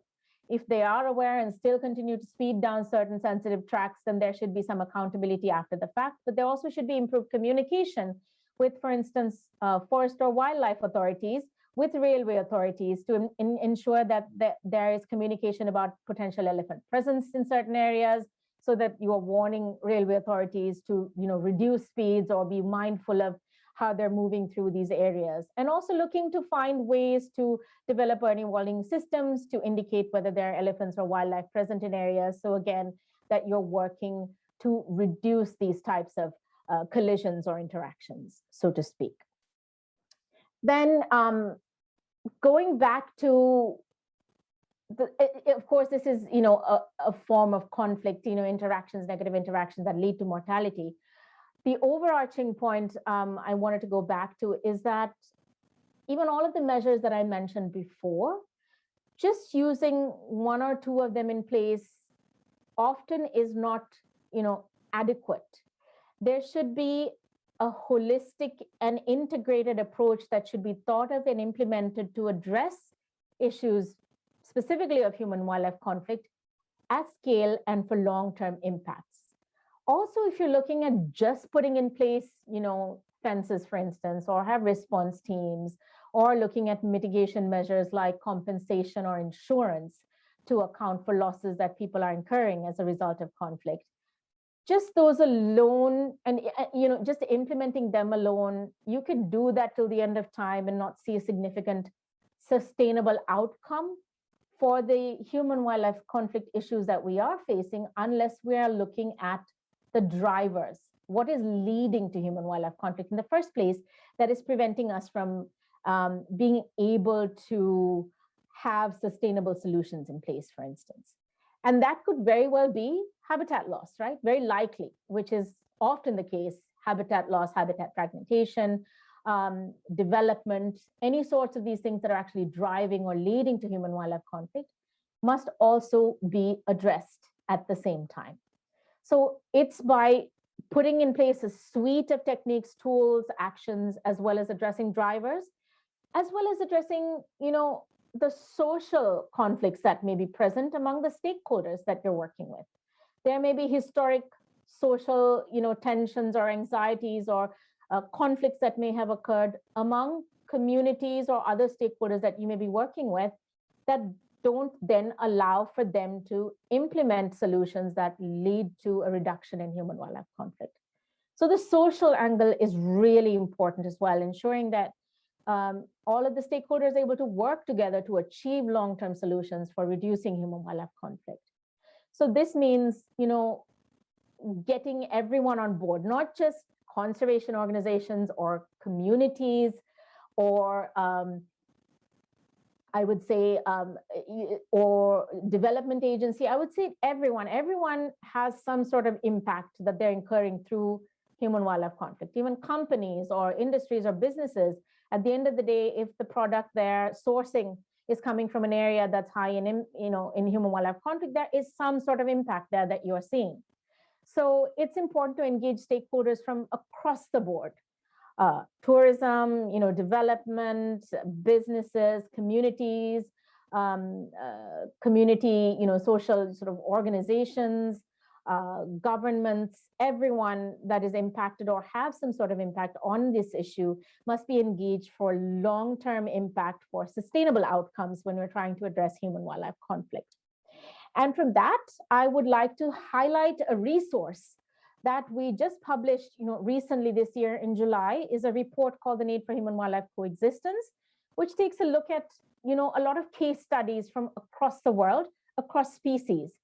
If they are aware and still continue to speed down certain sensitive tracks, then there should be some accountability after the fact. But there also should be improved communication with, for instance, forest or wildlife authorities, with railway authorities, to ensure that there is communication about potential elephant presence in certain areas, so that you are warning railway authorities to reduce speeds or be mindful of how they're moving through these areas, and also looking to find ways to develop early warning systems to indicate whether there are elephants or wildlife present in areas. So again, that you're working to reduce these types of collisions or interactions, so to speak. Then going back to of course, this is a form of conflict, interactions, negative interactions that lead to mortality. The overarching point I wanted to go back to is that even all of the measures that I mentioned before, just using one or two of them in place often is not, adequate. There should be a holistic and integrated approach that should be thought of and implemented to address issues specifically of human-wildlife conflict at scale and for long-term impacts. Also, if you're looking at just putting in place, fences, for instance, or have response teams, or looking at mitigation measures like compensation or insurance to account for losses that people are incurring as a result of conflict. Just those alone, and just implementing them alone, you could do that till the end of time and not see a significant sustainable outcome for the human-wildlife conflict issues that we are facing, unless we are looking at the drivers. What is leading to human-wildlife conflict in the first place that is preventing us from being able to have sustainable solutions in place, for instance? And that could very well be habitat loss, right? Very likely, which is often the case, habitat loss, habitat fragmentation, development, any sorts of these things that are actually driving or leading to human-wildlife conflict must also be addressed at the same time. So it's by putting in place a suite of techniques, tools, actions, as well as addressing drivers, as well as addressing, the social conflicts that may be present among the stakeholders that you're working with. There may be historic social, tensions or anxieties or conflicts that may have occurred among communities or other stakeholders that you may be working with that don't then allow for them to implement solutions that lead to a reduction in human-wildlife conflict. So the social angle is really important as well, ensuring that all of the stakeholders are able to work together to achieve long-term solutions for reducing human-wildlife conflict. So this means, getting everyone on board, not just conservation organizations or communities or I would say, or development agency. I would say everyone has some sort of impact that they're incurring through human-wildlife conflict. Even companies or industries or businesses, at the end of the day, if the product they're sourcing is coming from an area that's high in human-wildlife conflict, there is some sort of impact there that you're seeing. So it's important to engage stakeholders from across the board. Tourism, development, businesses, communities, community, social sort of organizations, governments, everyone that is impacted or have some sort of impact on this issue must be engaged for long-term impact for sustainable outcomes when we're trying to address human-wildlife conflict. And from that, I would like to highlight a resource that we just published recently this year in July, is a report called The Need for Human-Wildlife Coexistence, which takes a look at a lot of case studies from across the world, across species,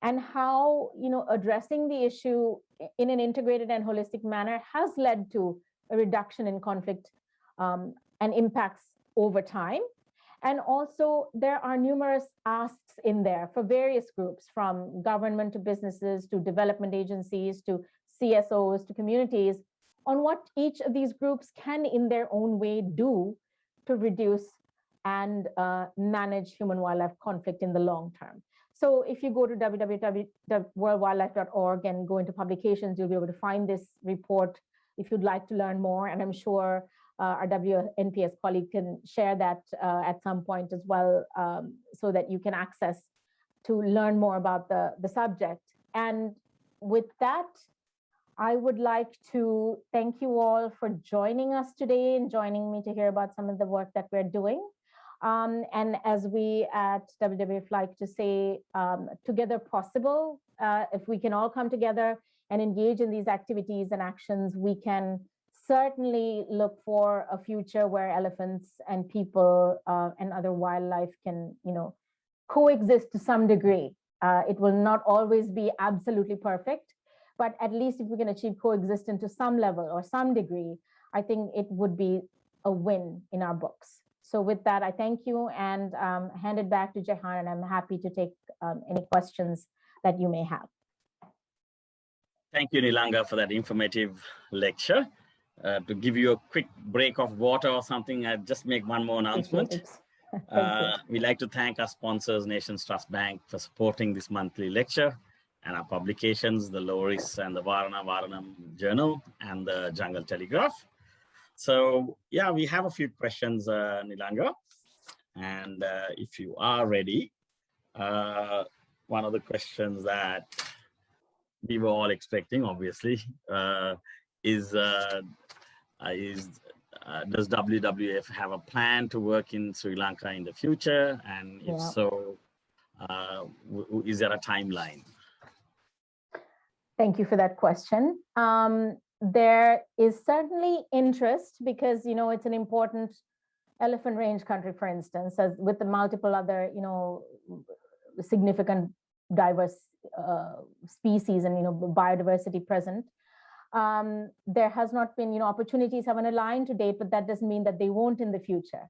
and how addressing the issue in an integrated and holistic manner has led to a reduction in conflict and impacts over time. And also there are numerous asks in there for various groups, from government to businesses to development agencies to CSOs to communities, on what each of these groups can in their own way do to reduce and manage human-wildlife conflict in the long term. So if you go to www.worldwildlife.org and go into publications, you'll be able to find this report if you'd like to learn more. And I'm sure our WNPS colleague can share that at some point as well, so that you can access to learn more about the subject. And with that, I would like to thank you all for joining us today and joining me to hear about some of the work that we're doing. And as we at WWF like to say, together possible, if we can all come together and engage in these activities and actions, we can certainly look for a future where elephants and people and other wildlife can, coexist to some degree. It will not always be absolutely perfect, but at least if we can achieve coexistence to some level or some degree, I think it would be a win in our books. So with that, I thank you and hand it back to Jehan, and I'm happy to take any questions that you may have. Thank you, Nilanga, for that informative lecture. To give you a quick break of water or something, I'll just make one more announcement. We'd like to thank our sponsors, Nations Trust Bank, for supporting this monthly lecture, and our publications, the Loris and the Varanam Journal and the Jungle Telegraph. So yeah, we have a few questions, Nilanga, and if you are ready, one of the questions that we were all expecting, obviously, is does WWF have a plan to work in Sri Lanka in the future? And if so, is there a timeline? Thank you for that question. There is certainly interest because, it's an important elephant range country, for instance, as with the multiple other, significant diverse species and, biodiversity present. There has not been, opportunities haven't aligned to date, but that doesn't mean that they won't in the future.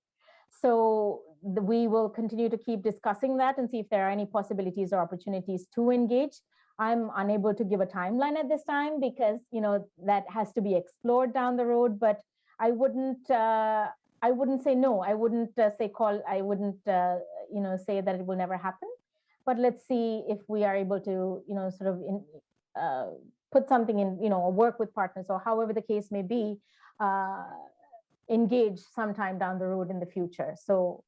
So we will continue to keep discussing that and see if there are any possibilities or opportunities to engage. I'm unable to give a timeline at this time because, that has to be explored down the road, but I wouldn't say no. I wouldn't I wouldn't, say that it will never happen, but let's see if we are able to, sort of put something in, work with partners or however the case may be, engage sometime down the road in the future. So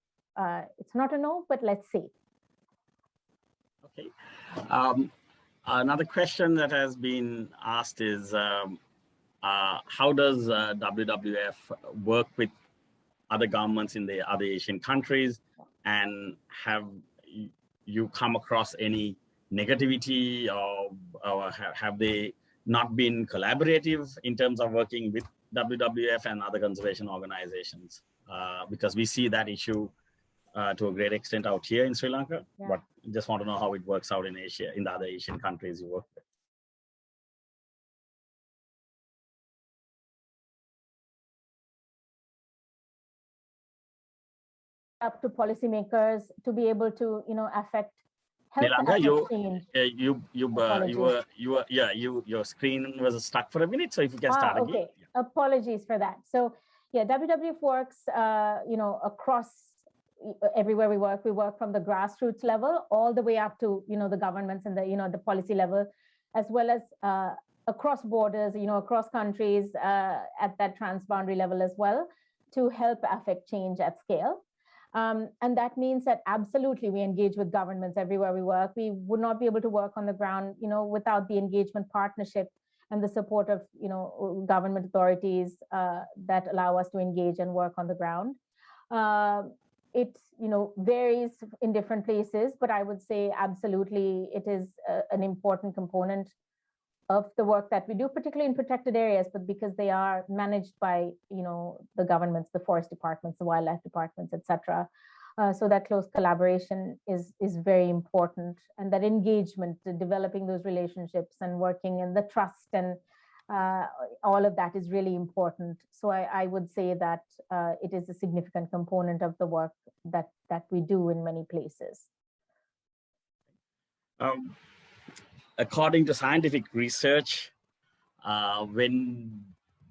it's not a no, but let's see. Okay. Another question that has been asked is, how does WWF work with other governments in the other Asian countries? And have you come across any negativity or have they not been collaborative in terms of working with WWF and other conservation organizations? Because we see that issue to a great extent out here in Sri Lanka, but just want to know how it works out in Asia, in the other Asian countries you work with. Up to policymakers to be able to, affect health. Nilanga, your screen was stuck for a minute, so if you can start again. Okay, apologies for that. So WWF works, across everywhere we work from the grassroots level all the way up to, the governments and the policy level, as well as across borders, across countries at that transboundary level as well, to help affect change at scale. And that means that absolutely we engage with governments everywhere we work. We would not be able to work on the ground, without the engagement, partnership, and the support of, government authorities that allow us to engage and work on the ground. It, varies in different places, but I would say absolutely it is an important component of the work that we do, particularly in protected areas, but because they are managed by, the governments, the forest departments, the wildlife departments, etc. So that close collaboration is very important, and that engagement, developing those relationships and working in the trust and all of that is really important. So I would say that it is a significant component of the work that we do in many places. According to scientific research, when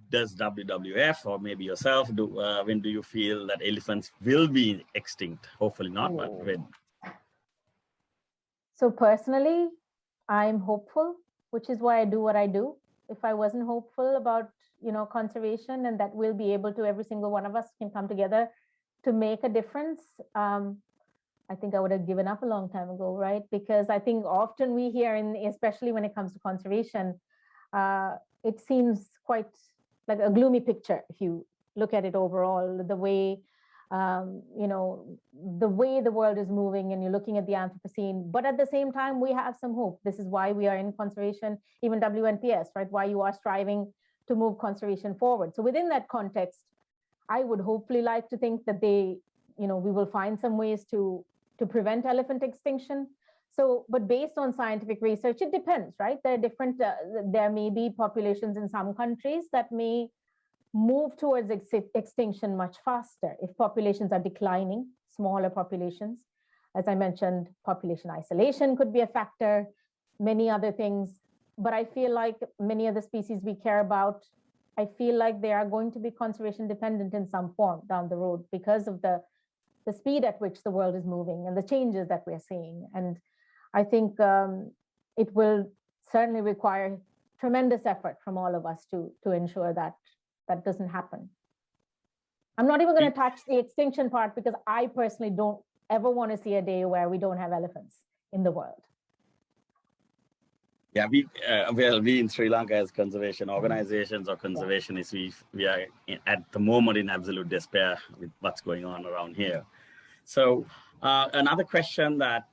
does WWF or maybe yourself when do you feel that elephants will be extinct? Hopefully not, but when? So personally, I'm hopeful, which is why I do what I do. If I wasn't hopeful about, conservation and that we'll be able to, every single one of us can come together to make a difference, I think I would have given up a long time ago, right? Because I think often we hear, especially when it comes to conservation, it seems quite like a gloomy picture if you look at it overall, the way, the way the world is moving and you're looking at the Anthropocene. But at the same time, we have some hope. This is why we are in conservation, even WNPS, right? Why you are striving to move conservation forward. So within that context, I would hopefully like to think that we will find some ways to prevent elephant extinction. So, but based on scientific research, it depends, right? There are different, there may be populations in some countries that may move towards extinction much faster if populations are declining, smaller populations. As I mentioned, population isolation could be a factor, many other things. But I feel like many of the species we care about, I feel like they are going to be conservation dependent in some form down the road because of the speed at which the world is moving and the changes that we're seeing. And I think it will certainly require tremendous effort from all of us to ensure that that doesn't happen. I'm not even going to touch the extinction part because I personally don't ever want to see a day where we don't have elephants in the world. Yeah, we in Sri Lanka as conservation organizations or conservationists, we are at the moment in absolute despair with what's going on around here. So another question that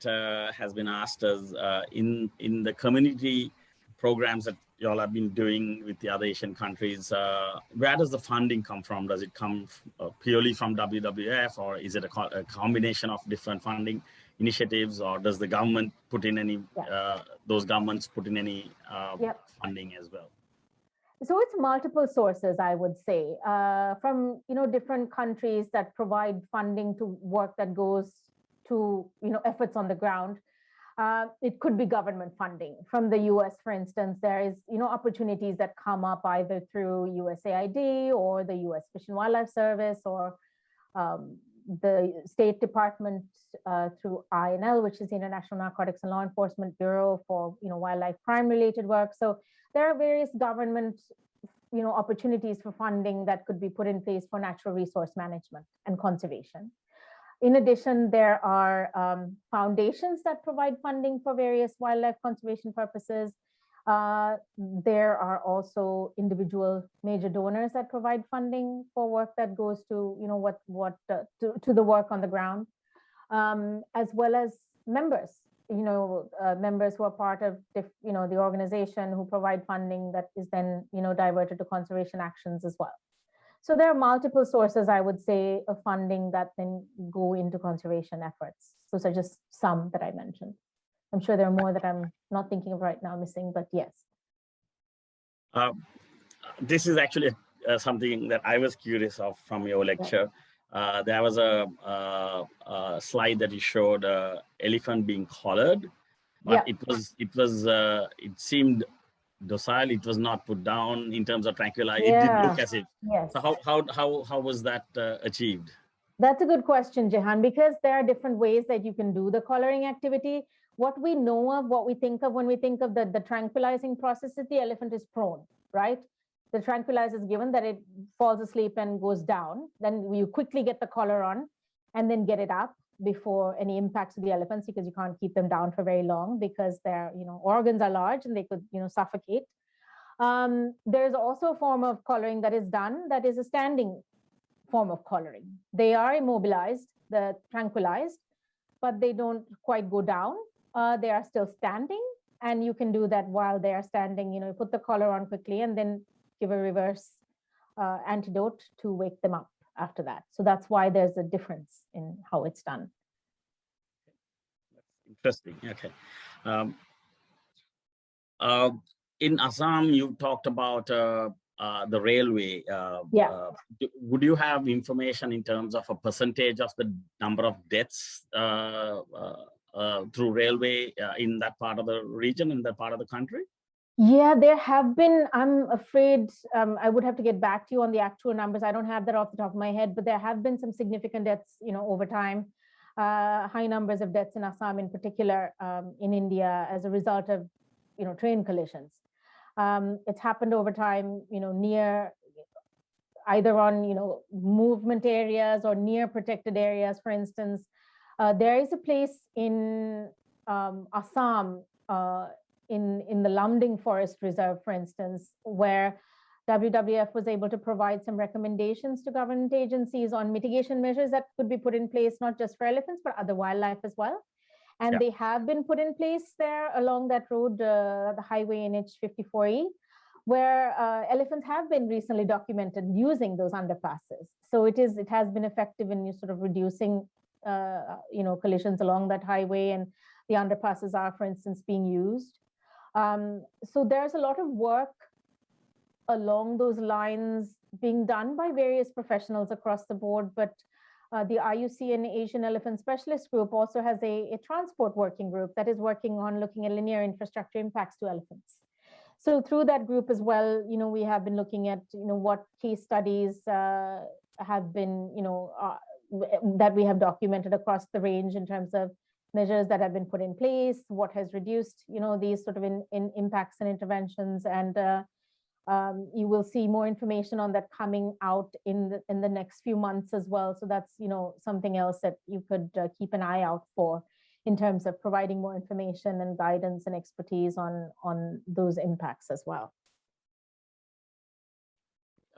has been asked is in the community programs that you all have been doing with the other Asian countries, where does the funding come from? Does it come purely from WWF, or is it a combination of different funding initiatives, or does the government put in any, those governments put in any funding as well? So it's multiple sources, I would say, from different countries that provide funding to work that goes to efforts on the ground. It could be government funding from the US, for instance. There is opportunities that come up either through USAID or the US Fish and Wildlife Service, or the State Department through INL, which is the International Narcotics and Law Enforcement Bureau, for wildlife crime related work. So there are various government opportunities for funding that could be put in place for natural resource management and conservation. In addition, there are foundations that provide funding for various wildlife conservation purposes. There are also individual major donors that provide funding for work that goes to to the work on the ground, as well as members. Members who are part of the organization who provide funding that is then diverted to conservation actions as well. So there are multiple sources, I would say, of funding that then go into conservation efforts. Those are just some that I mentioned. I'm sure there are more that I'm not thinking of right now, missing, but yes. This is actually something that I was curious of from your lecture. There was a slide that you showed elephant being collared, but it seemed docile. It was not put down in terms of tranquilization. It did look as if. Yes. So how was that achieved? That's a good question, Jehan, because there are different ways that you can do the collaring activity. What we know of, what we think of when we think of the tranquilizing process is the elephant is prone, right? The tranquilizer is given that it falls asleep and goes down. Then you quickly get the collar on and then get it up before any impacts to the elephants, because you can't keep them down for very long because their organs are large and they could suffocate. There's also a form of collaring that is done that is a standing form of collaring. They are immobilized, they're tranquilized, but they don't quite go down. They are still standing, and you can do that while they are standing. You put the collar on quickly and then give a reverse antidote to wake them up after that. So that's why there's a difference in how it's done. Interesting. Okay. In Assam, you talked about the railway. Would you have information in terms of a percentage of the number of deaths through railway in that part of the region, in that part of the country? Yeah, there have been. I'm afraid I would have to get back to you on the actual numbers. I don't have that off the top of my head, but there have been some significant deaths, over time. High numbers of deaths in Assam, in particular, in India, as a result of, train collisions. It's happened over time, near either on, movement areas or near protected areas. For instance, there is a place in Assam, in the Lamding Forest Reserve, for instance, where WWF was able to provide some recommendations to government agencies on mitigation measures that could be put in place, not just for elephants, but other wildlife as well. And they have been put in place there along that road, the highway NH54E, where elephants have been recently documented using those underpasses. So it has been effective in sort of reducing, collisions along that highway, and the underpasses are, for instance, being used. So there's a lot of work along those lines being done by various professionals across the board, but the IUCN Asian Elephant Specialist Group also has a transport working group that is working on looking at linear infrastructure impacts to elephants. So through that group as well, we have been looking at, what case studies have been, that we have documented across the range in terms of measures that have been put in place, what has reduced, these sort of impacts and interventions. And you will see more information on that coming out in the next few months as well. So that's, something else that you could keep an eye out for in terms of providing more information and guidance and expertise on those impacts as well.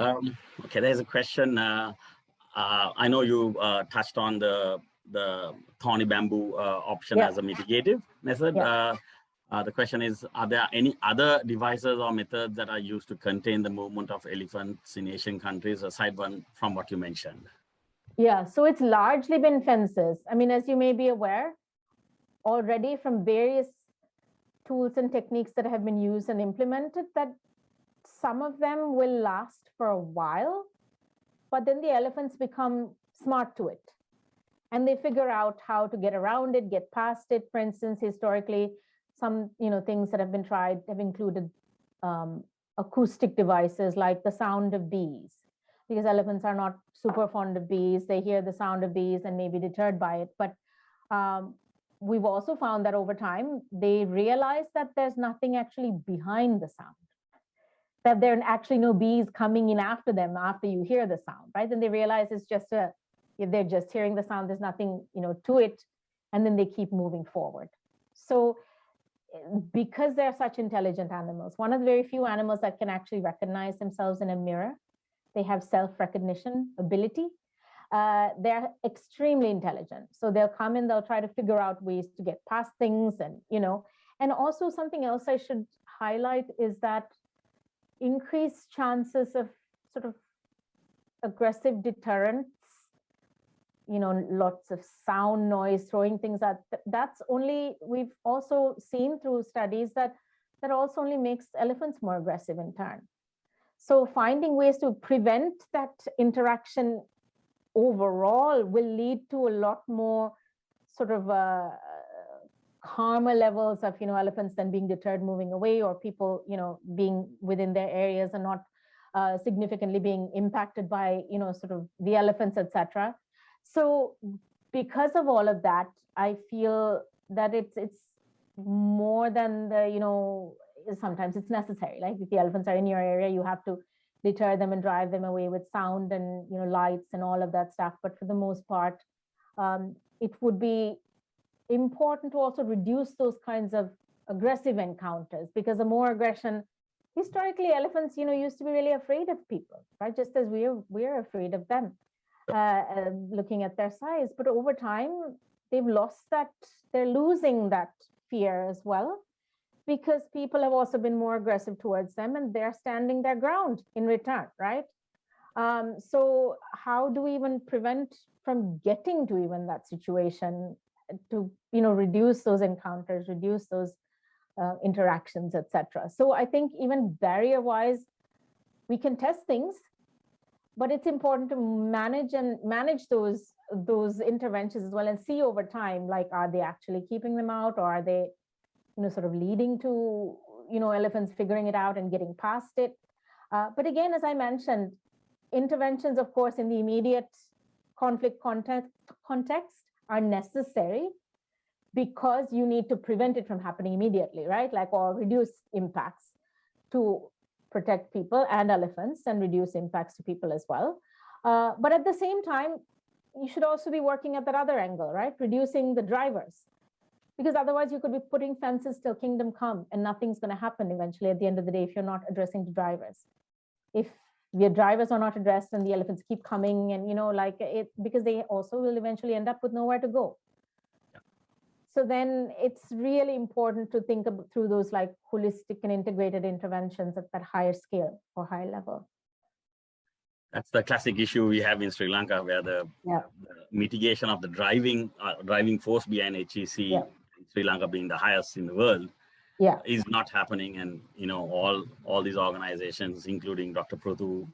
Okay, there's a question. I know you touched on the thorny bamboo option as a mitigative method. The question is, are there any other devices or methods that are used to contain the movement of elephants in Asian countries aside from what you mentioned? Yeah, so it's largely been fences. I mean, as you may be aware, already from various tools and techniques that have been used and implemented, that some of them will last for a while, but then the elephants become smart to it. And they figure out how to get around it, get past it. For instance, historically, some things that have been tried have included acoustic devices like the sound of bees, because elephants are not super fond of bees. They hear the sound of bees and may be deterred by it. But we've also found that over time, they realize that there's nothing actually behind the sound, that there are actually no bees coming in after them after you hear the sound, right? Then they realize it's just they're just hearing the sound, there's nothing to it, and then they keep moving forward. So because they're such intelligent animals, one of the very few animals that can actually recognize themselves in a mirror, they have self-recognition ability. They're extremely intelligent. So they'll come in, they'll try to figure out ways to get past things. And also something else I should highlight is that increased chances of sort of aggressive deterrents, lots of sound, noise, throwing things at, we've also seen through studies that also only makes elephants more aggressive in turn. So finding ways to prevent that interaction overall will lead to a lot more sort of calmer levels of, elephants then being deterred, moving away, or people, being within their areas and not significantly being impacted by, sort of the elephants, etc. So because of all of that, I feel that it's more than sometimes it's necessary. Like if the elephants are in your area, you have to deter them and drive them away with sound and lights and all of that stuff. But for the most part, it would be important to also reduce those kinds of aggressive encounters, because the more aggression, historically elephants used to be really afraid of people, right? Just as we're afraid of them, looking at their size. But over time they've lost that, they're losing that fear as well, because people have also been more aggressive towards them and they're standing their ground in return, right? So how do we even prevent from getting to even that situation to reduce those encounters, reduce those interactions, etc. So I think even barrier wise, we can test things, but it's important to manage those interventions as well, and see over time, like, are they actually keeping them out, or are they sort of leading to elephants figuring it out and getting past it. But again, as I mentioned, interventions, of course, in the immediate conflict context are necessary, because you need to prevent it from happening immediately, right? Like, or reduce impacts to protect people and elephants, and reduce impacts to people as well. But at the same time, you should also be working at that other angle, right? Reducing the drivers, because otherwise you could be putting fences till kingdom come and nothing's going to happen eventually at the end of the day if you're not addressing the drivers. If your drivers are not addressed and the elephants keep coming, and because they also will eventually end up with nowhere to go. So then it's really important to think through those like holistic and integrated interventions at that higher scale or higher level. That's the classic issue we have in Sri Lanka, where the mitigation of the driving force behind HEC, Sri Lanka being the highest in the world, is not happening. And all these organizations, including Dr. Prathu,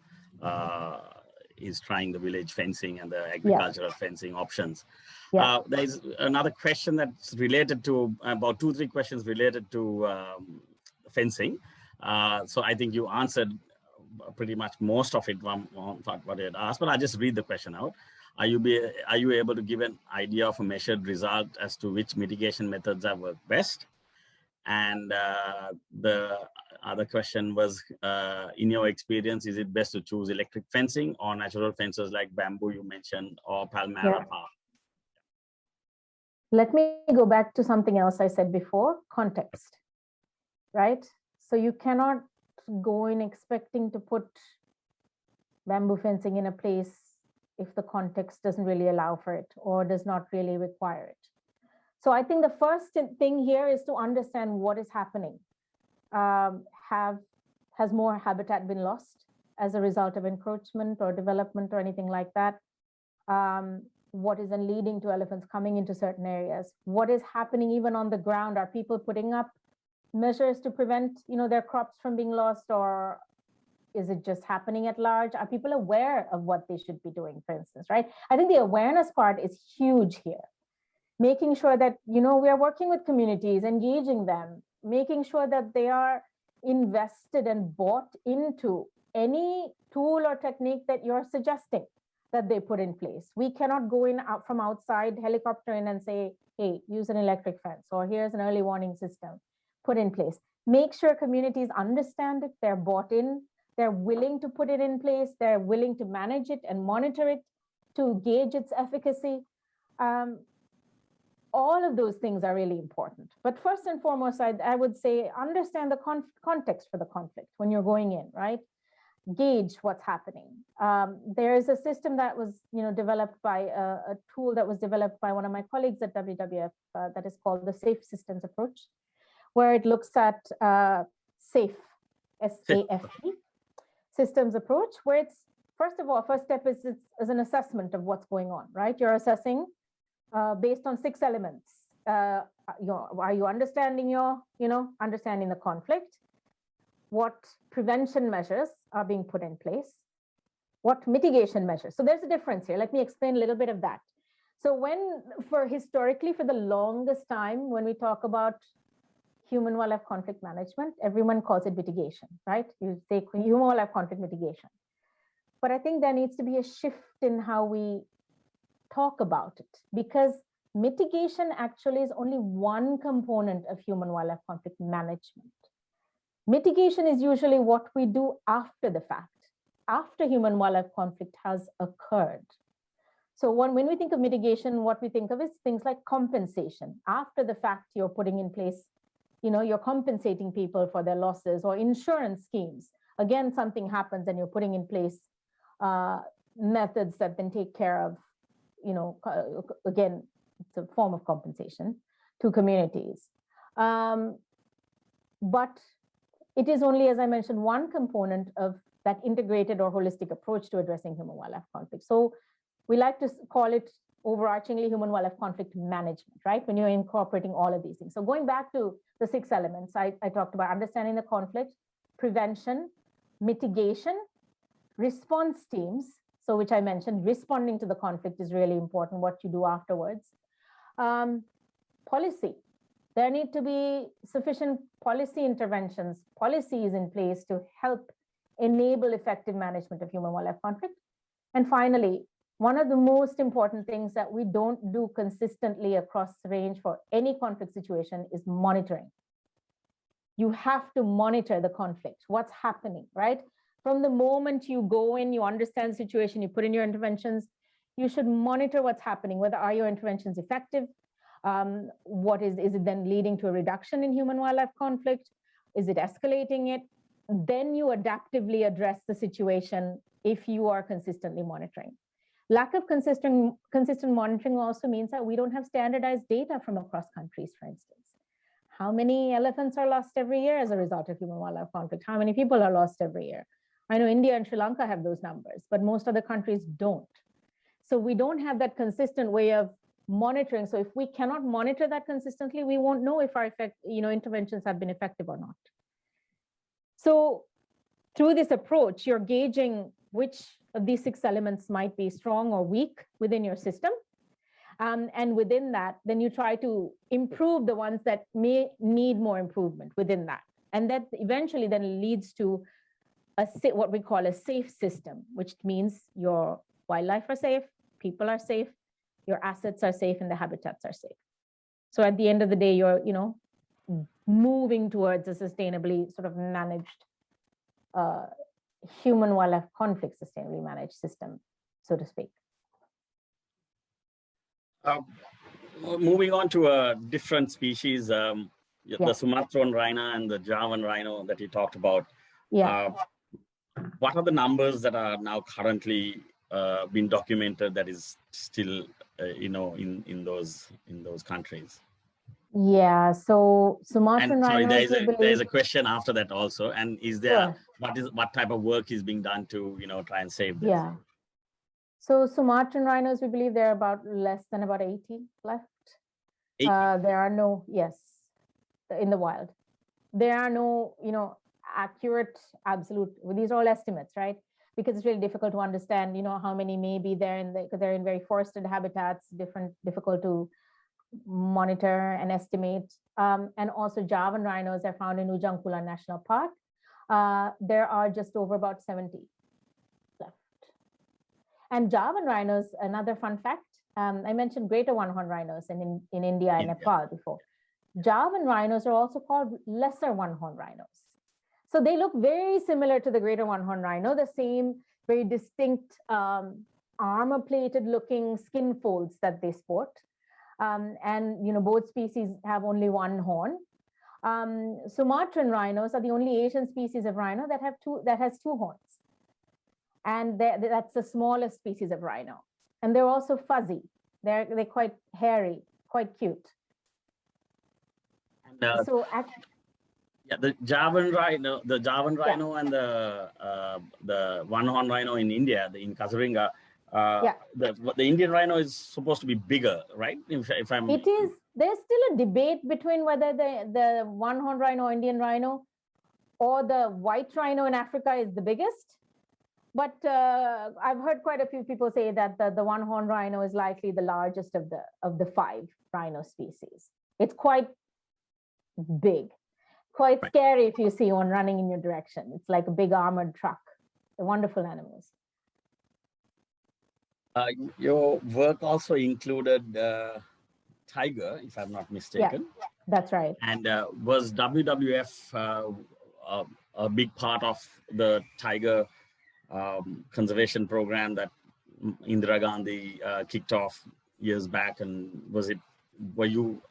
is trying the village fencing and the agricultural fencing options. There is another question that's related to, about 2-3 questions related to fencing. So I think you answered pretty much most of it on what I had asked, but I'll just read the question out. Are you able to give an idea of a measured result as to which mitigation methods have worked best? And the other question was, in your experience, is it best to choose electric fencing or natural fences like bamboo you mentioned, or palmyra palm? Let me go back to something else I said before, context, right? So you cannot go in expecting to put bamboo fencing in a place if the context doesn't really allow for it or does not really require it. So I think the first thing here is to understand what is happening. Has more habitat been lost as a result of encroachment or development or anything like that? What is then leading to elephants coming into certain areas? What is happening even on the ground? Are people putting up measures to prevent, their crops from being lost, or is it just happening at large? Are people aware of what they should be doing, for instance, right? I think the awareness part is huge here. Making sure that, we are working with communities, engaging them, making sure that they are invested and bought into any tool or technique that you're suggesting that they put in place. We cannot go in out from outside, helicopter in and say, hey, use an electric fence, or here's an early warning system, put in place. Make sure communities understand it, they're bought in, they're willing to put it in place, they're willing to manage it and monitor it to gauge its efficacy. All of those things are really important. But first and foremost, I would say, understand the context for the conflict when you're going in, right? Gauge what's happening. There is a system that was, developed by a tool that was developed by one of my colleagues at WWF that is called the Safe Systems Approach, where it looks at SAFE, S-A-F-E, systems approach, where it's, first of all, first step is an assessment of what's going on, right? You're assessing based on 6 elements. Are you understanding understanding the conflict? What prevention measures are being put in place? What mitigation measures? So there's a difference here. Let me explain a little bit of that. So historically, for the longest time, when we talk about human-wildlife conflict management, everyone calls it mitigation, right? You say human-wildlife conflict mitigation. But I think there needs to be a shift in how we talk about it, because mitigation actually is only one component of human-wildlife conflict management. Mitigation is usually what we do after the fact, after human-wildlife conflict has occurred. So when we think of mitigation, what we think of is things like compensation. After the fact, you're putting in place, you're compensating people for their losses, or insurance schemes. Again, something happens and you're putting in place methods that then take care of, again, it's a form of compensation to communities. But it is only, as I mentioned, one component of that integrated or holistic approach to addressing human-wildlife conflict. So we like to call it overarchingly human-wildlife conflict management, right? When you're incorporating all of these things. So going back to the 6 elements, I talked about understanding the conflict, prevention, mitigation, response teams, so which I mentioned, responding to the conflict is really important, what you do afterwards. Policy. There need to be sufficient policy interventions, policies in place to help enable effective management of human-wildlife conflict. And finally, one of the most important things that we don't do consistently across the range for any conflict situation is monitoring. You have to monitor the conflict, what's happening, right? From the moment you go in, you understand the situation, you put in your interventions, you should monitor what's happening. Whether are your interventions effective? Is it then leading to a reduction in human-wildlife conflict? Is it escalating it? Then you adaptively address the situation if you are consistently monitoring. Lack of consistent monitoring also means that we don't have standardized data from across countries, for instance. How many elephants are lost every year as a result of human-wildlife conflict? How many people are lost every year? I know India and Sri Lanka have those numbers, but most other countries don't. So we don't have that consistent way of monitoring. So if we cannot monitor that consistently, we won't know if our interventions have been effective or not. So through this approach, you're gauging which of these 6 elements might be strong or weak within your system. And within that, then you try to improve the ones that may need more improvement within that. And that eventually then leads to what we call a safe system, which means your wildlife are safe, people are safe, your assets are safe, and the habitats are safe. So at the end of the day, you're moving towards a sustainably sort of managed human-wildlife conflict sustainably managed system, so to speak. moving on to a different species, the Sumatran rhino and the Javan rhino that you talked about. Yeah. What are the numbers that are now currently been documented that is still, in those countries? Yeah. So Sumatran rhinos. There's a question after that also. And is there what type of work is being done to try and save this? Yeah. So Sumatran rhinos, we believe there are about less than about 80 left. 80? There are no, in the wild. There are no, accurate, absolute, these are all estimates, right? Because it's really difficult to understand, how many may be there because they're in very forested habitats, difficult to monitor and estimate. And also Javan rhinos are found in Ujungkulan National Park. There are just over about 70 left. And Javan rhinos, another fun fact, I mentioned greater one-horn rhinos in India and Nepal before. Javan rhinos are also called lesser one-horn rhinos. So they look very similar to the greater one-horn rhino, the same very distinct armor-plated looking skin folds that they sport. And both species have only one horn. Sumatran rhinos are the only Asian species of rhino that has two horns. And that's the smallest species of rhino. And they're also fuzzy. They're quite hairy, quite cute. And, the Javan rhino, and the one-horn rhino in India, in Kaziranga, the Indian rhino is supposed to be bigger, right? If I'm. It is. There's still a debate between whether the one-horn rhino, Indian rhino, or the white rhino in Africa is the biggest. But I've heard quite a few people say that the one-horn rhino is likely the largest of the 5 rhino species. It's quite big, quite scary if you see one running in your direction. It's like a big armored truck. They're wonderful animals. Your work also included tiger, if I'm not mistaken. Yeah, that's right. And was WWF a big part of the tiger conservation program that Indira Gandhi kicked off years back? And were you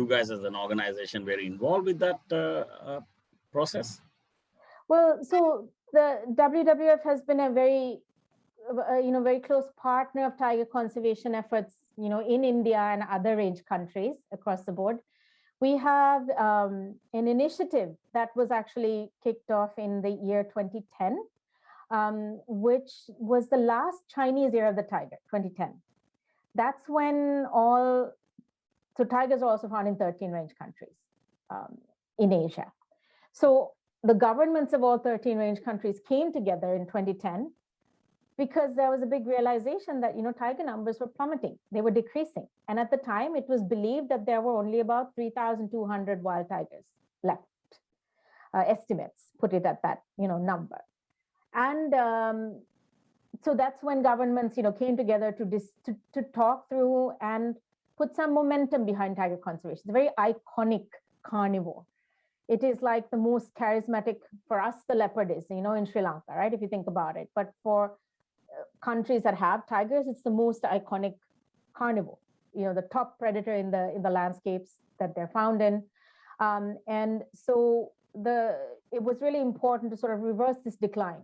guys as an organization very involved with that process? Well, so the WWF has been a very very close partner of tiger conservation efforts, in India and other range countries across the board. We have an initiative that was actually kicked off in the year 2010, which was the last Chinese Year of the Tiger, 2010. That's when so tigers are also found in 13 range countries in Asia. So the governments of all 13 range countries came together in 2010 because there was a big realization that, tiger numbers were plummeting. They were decreasing. And at the time, it was believed that there were only about 3,200 wild tigers left. Estimates put it at that, number. And so that's when governments, came together to talk through and put some momentum behind tiger conservation. It's a very iconic carnivore. It is like the most charismatic, for us, the leopard is, in Sri Lanka, right? If you think about it. But for countries that have tigers, it's the most iconic carnivore, the top predator in the landscapes that they're found in. And so it was really important to sort of reverse this decline.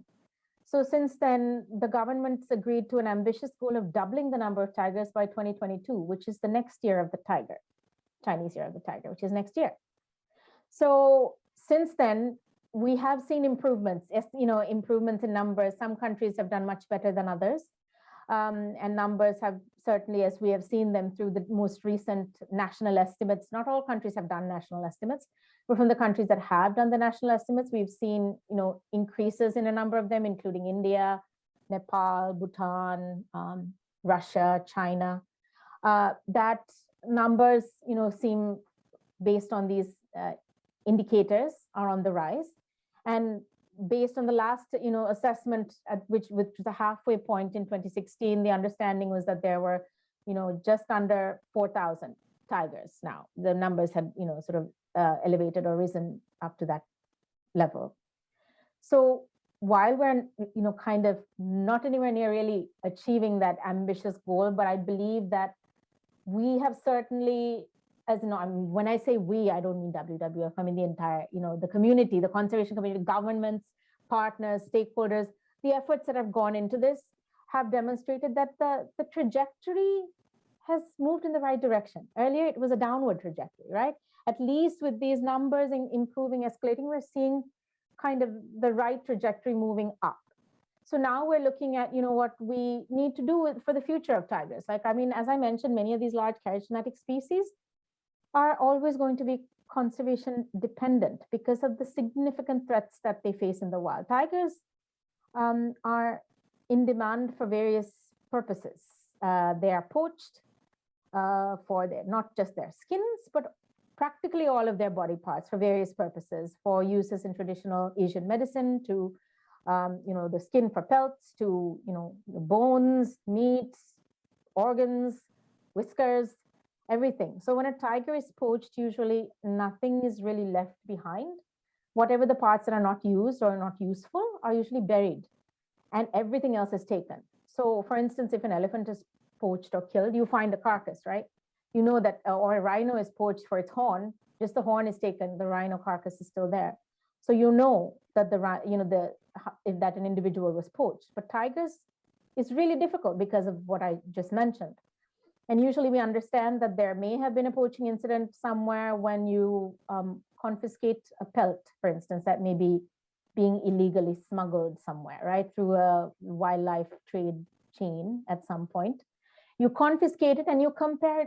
So since then, the governments agreed to an ambitious goal of doubling the number of tigers by 2022, which is the next year of the tiger, Chinese Year of the Tiger, which is next year. So since then, we have seen improvements, improvements in numbers. Some countries have done much better than others. And numbers have certainly, as we have seen them through the most recent national estimates, not all countries have done national estimates, but from the countries that have done the national estimates, we've seen, increases in a number of them, including India, Nepal, Bhutan, Russia, China. That numbers, seem based on these indicators are on the rise. And based on the last, assessment at which the halfway point in 2016, the understanding was that there were, just under 4,000 tigers now. The numbers had, sort of elevated or risen up to that level. So while we're, kind of not anywhere near really achieving that ambitious goal, but I believe that we have certainly, as you know, I mean, when I say we, I don't mean WWF, I mean the entire, the community, the conservation community, governments, partners, stakeholders, the efforts that have gone into this have demonstrated that the trajectory has moved in the right direction. Earlier, it was a downward trajectory, right? At least with these numbers improving, escalating, we're seeing kind of the right trajectory moving up. So now we're looking at, what we need to do for the future of tigers. Like, I mean, as I mentioned, many of these large charismatic species are always going to be conservation dependent because of the significant threats that they face in the wild. Tigers are in demand for various purposes. They are poached for not just their skins, but practically all of their body parts for various purposes, for uses in traditional Asian medicine, to the skin for pelts, to the bones, meats, organs, whiskers, everything. So when a tiger is poached, usually nothing is really left behind. Whatever the parts that are not used or not useful are usually buried, and everything else is taken. So for instance, if an elephant is poached or killed, you find the carcass, right? You know that, or a rhino is poached for its horn, just the horn is taken, the rhino carcass is still there. So you know that that an individual was poached. But tigers is really difficult because of what I just mentioned. And usually we understand that there may have been a poaching incident somewhere when you confiscate a pelt, for instance, that may be being illegally smuggled somewhere, right, through a wildlife trade chain at some point. You confiscate it and you compare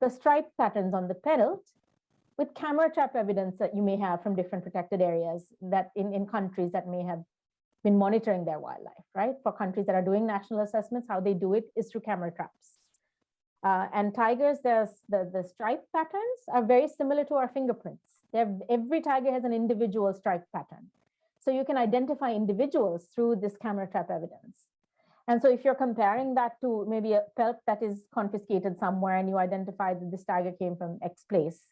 the stripe patterns on the pelt with camera trap evidence that you may have from different protected areas that in countries that may have been monitoring their wildlife, right? For countries that are doing national assessments, how they do it is through camera traps. And tigers, the stripe patterns are very similar to our fingerprints. Every tiger has an individual stripe pattern. So you can identify individuals through this camera trap evidence. And so if you're comparing that to maybe a pelt that is confiscated somewhere and you identify that this tiger came from X place,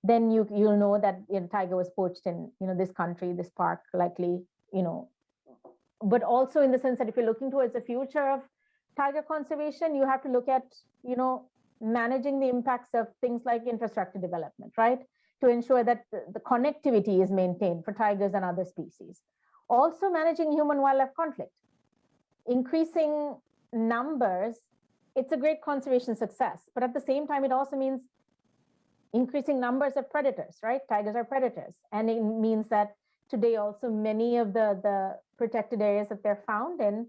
then you'll know that tiger was poached in this country, this park, likely, but also in the sense that if you're looking towards the future of tiger conservation, you have to look at, managing the impacts of things like infrastructure development, right? To ensure that the connectivity is maintained for tigers and other species. Also managing human-wildlife conflict. Increasing numbers, it's a great conservation success, but at the same time, it also means increasing numbers of predators, right? Tigers are predators. And it means that today also many of the protected areas that they're found in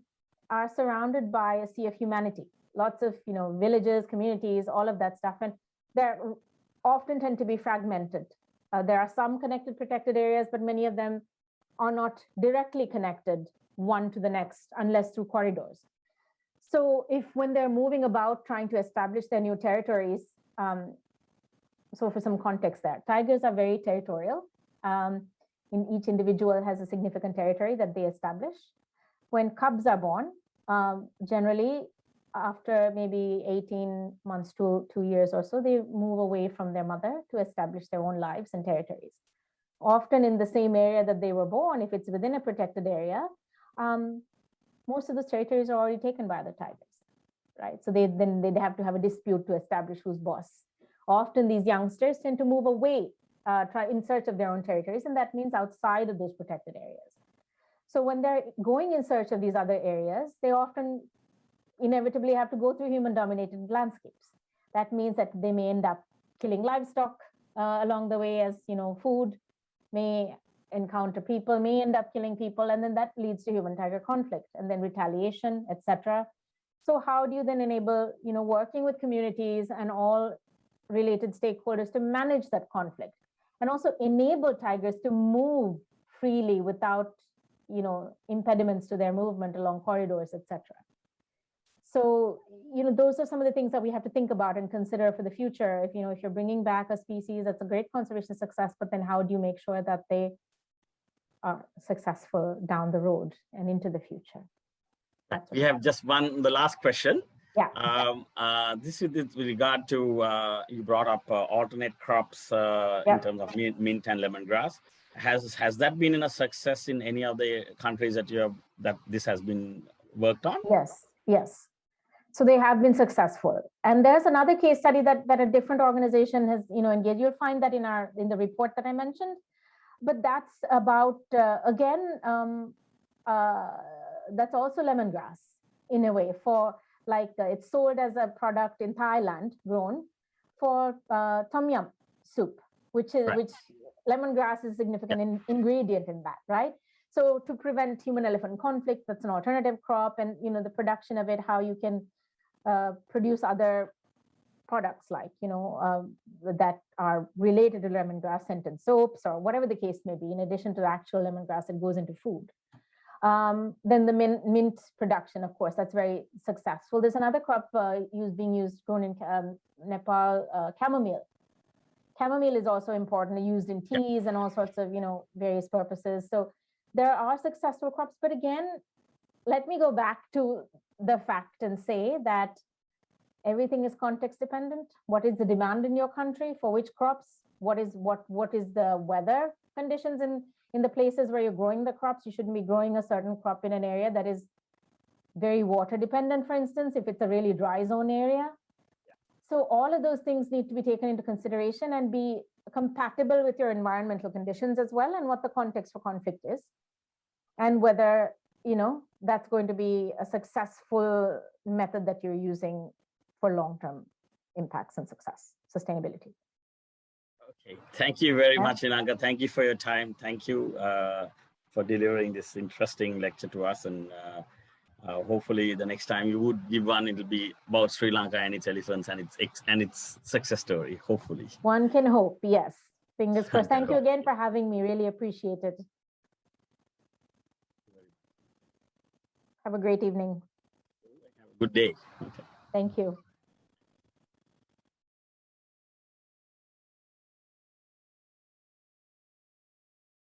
are surrounded by a sea of humanity. Lots of, villages, communities, all of that stuff. And they're often tend to be fragmented. There are some connected protected areas, but many of them are not directly connected one to the next unless through corridors. So when they're moving about trying to establish their new territories, so for some context there, tigers are very territorial. In each individual has a significant territory that they establish. When cubs are born, generally after maybe 18 months to 2 years or so, they move away from their mother to establish their own lives and territories. Often in the same area that they were born, if it's within a protected area, most of those territories are already taken by the tigers, right? So they'd have to have a dispute to establish who's boss. Often these youngsters tend to move away, in search of their own territories, and that means outside of those protected areas. So when they're going in search of these other areas, they often inevitably have to go through human-dominated landscapes. That means that they may end up killing livestock along the way as food, may encounter people, may end up killing people, and then that leads to human-tiger conflict, and then retaliation, etc. So how do you then enable, working with communities and all related stakeholders to manage that conflict, and also enable tigers to move freely without, impediments to their movement along corridors, etc. So, those are some of the things that we have to think about and consider for the future. If you're bringing back a species, that's a great conservation success, but then how do you make sure that they are successful down the road and into the future? We have just the last question. Yeah. This is with regard to, you brought up alternate crops in terms of mint and lemongrass. Has that been a success in any of the countries that this has been worked on? Yes. So they have been successful. And there's another case study that a different organization has, engaged. You'll find that in the report that I mentioned. But that's about, again, that's also lemongrass in a way, for like it's sold as a product in Thailand, grown for tom yum soup, which lemongrass is a significant ingredient in that, right? So to prevent human-elephant conflict, that's an alternative crop, and the production of it, how you can produce other products like that are related to lemongrass, scented soaps or whatever the case may be, in addition to the actual lemongrass that goes into food. Then the mint production, of course, that's very successful. There's another crop grown in Nepal, chamomile. Chamomile is also important, used in teas and all sorts of various purposes. So there are successful crops, but again, let me go back to the fact and say that everything is context dependent. What is the demand in your country for which crops? What is the weather conditions in the places where you're growing the crops? You shouldn't be growing a certain crop in an area that is very water dependent, for instance, if it's a really dry zone area. So all of those things need to be taken into consideration and be compatible with your environmental conditions as well, and what the context for conflict is, and whether that's going to be a successful method that you're using for long-term impacts and sustainability. Okay, thank you very much, Nilanga. Thank you for your time. Thank you for delivering this interesting lecture to us, and hopefully the next time you would give one, it'll be about Sri Lanka and its elephants and its success story, hopefully. One can hope, yes. Fingers crossed. Thank you again for having me. Really appreciate it. Have a great evening. Have a good day. Okay. Thank you.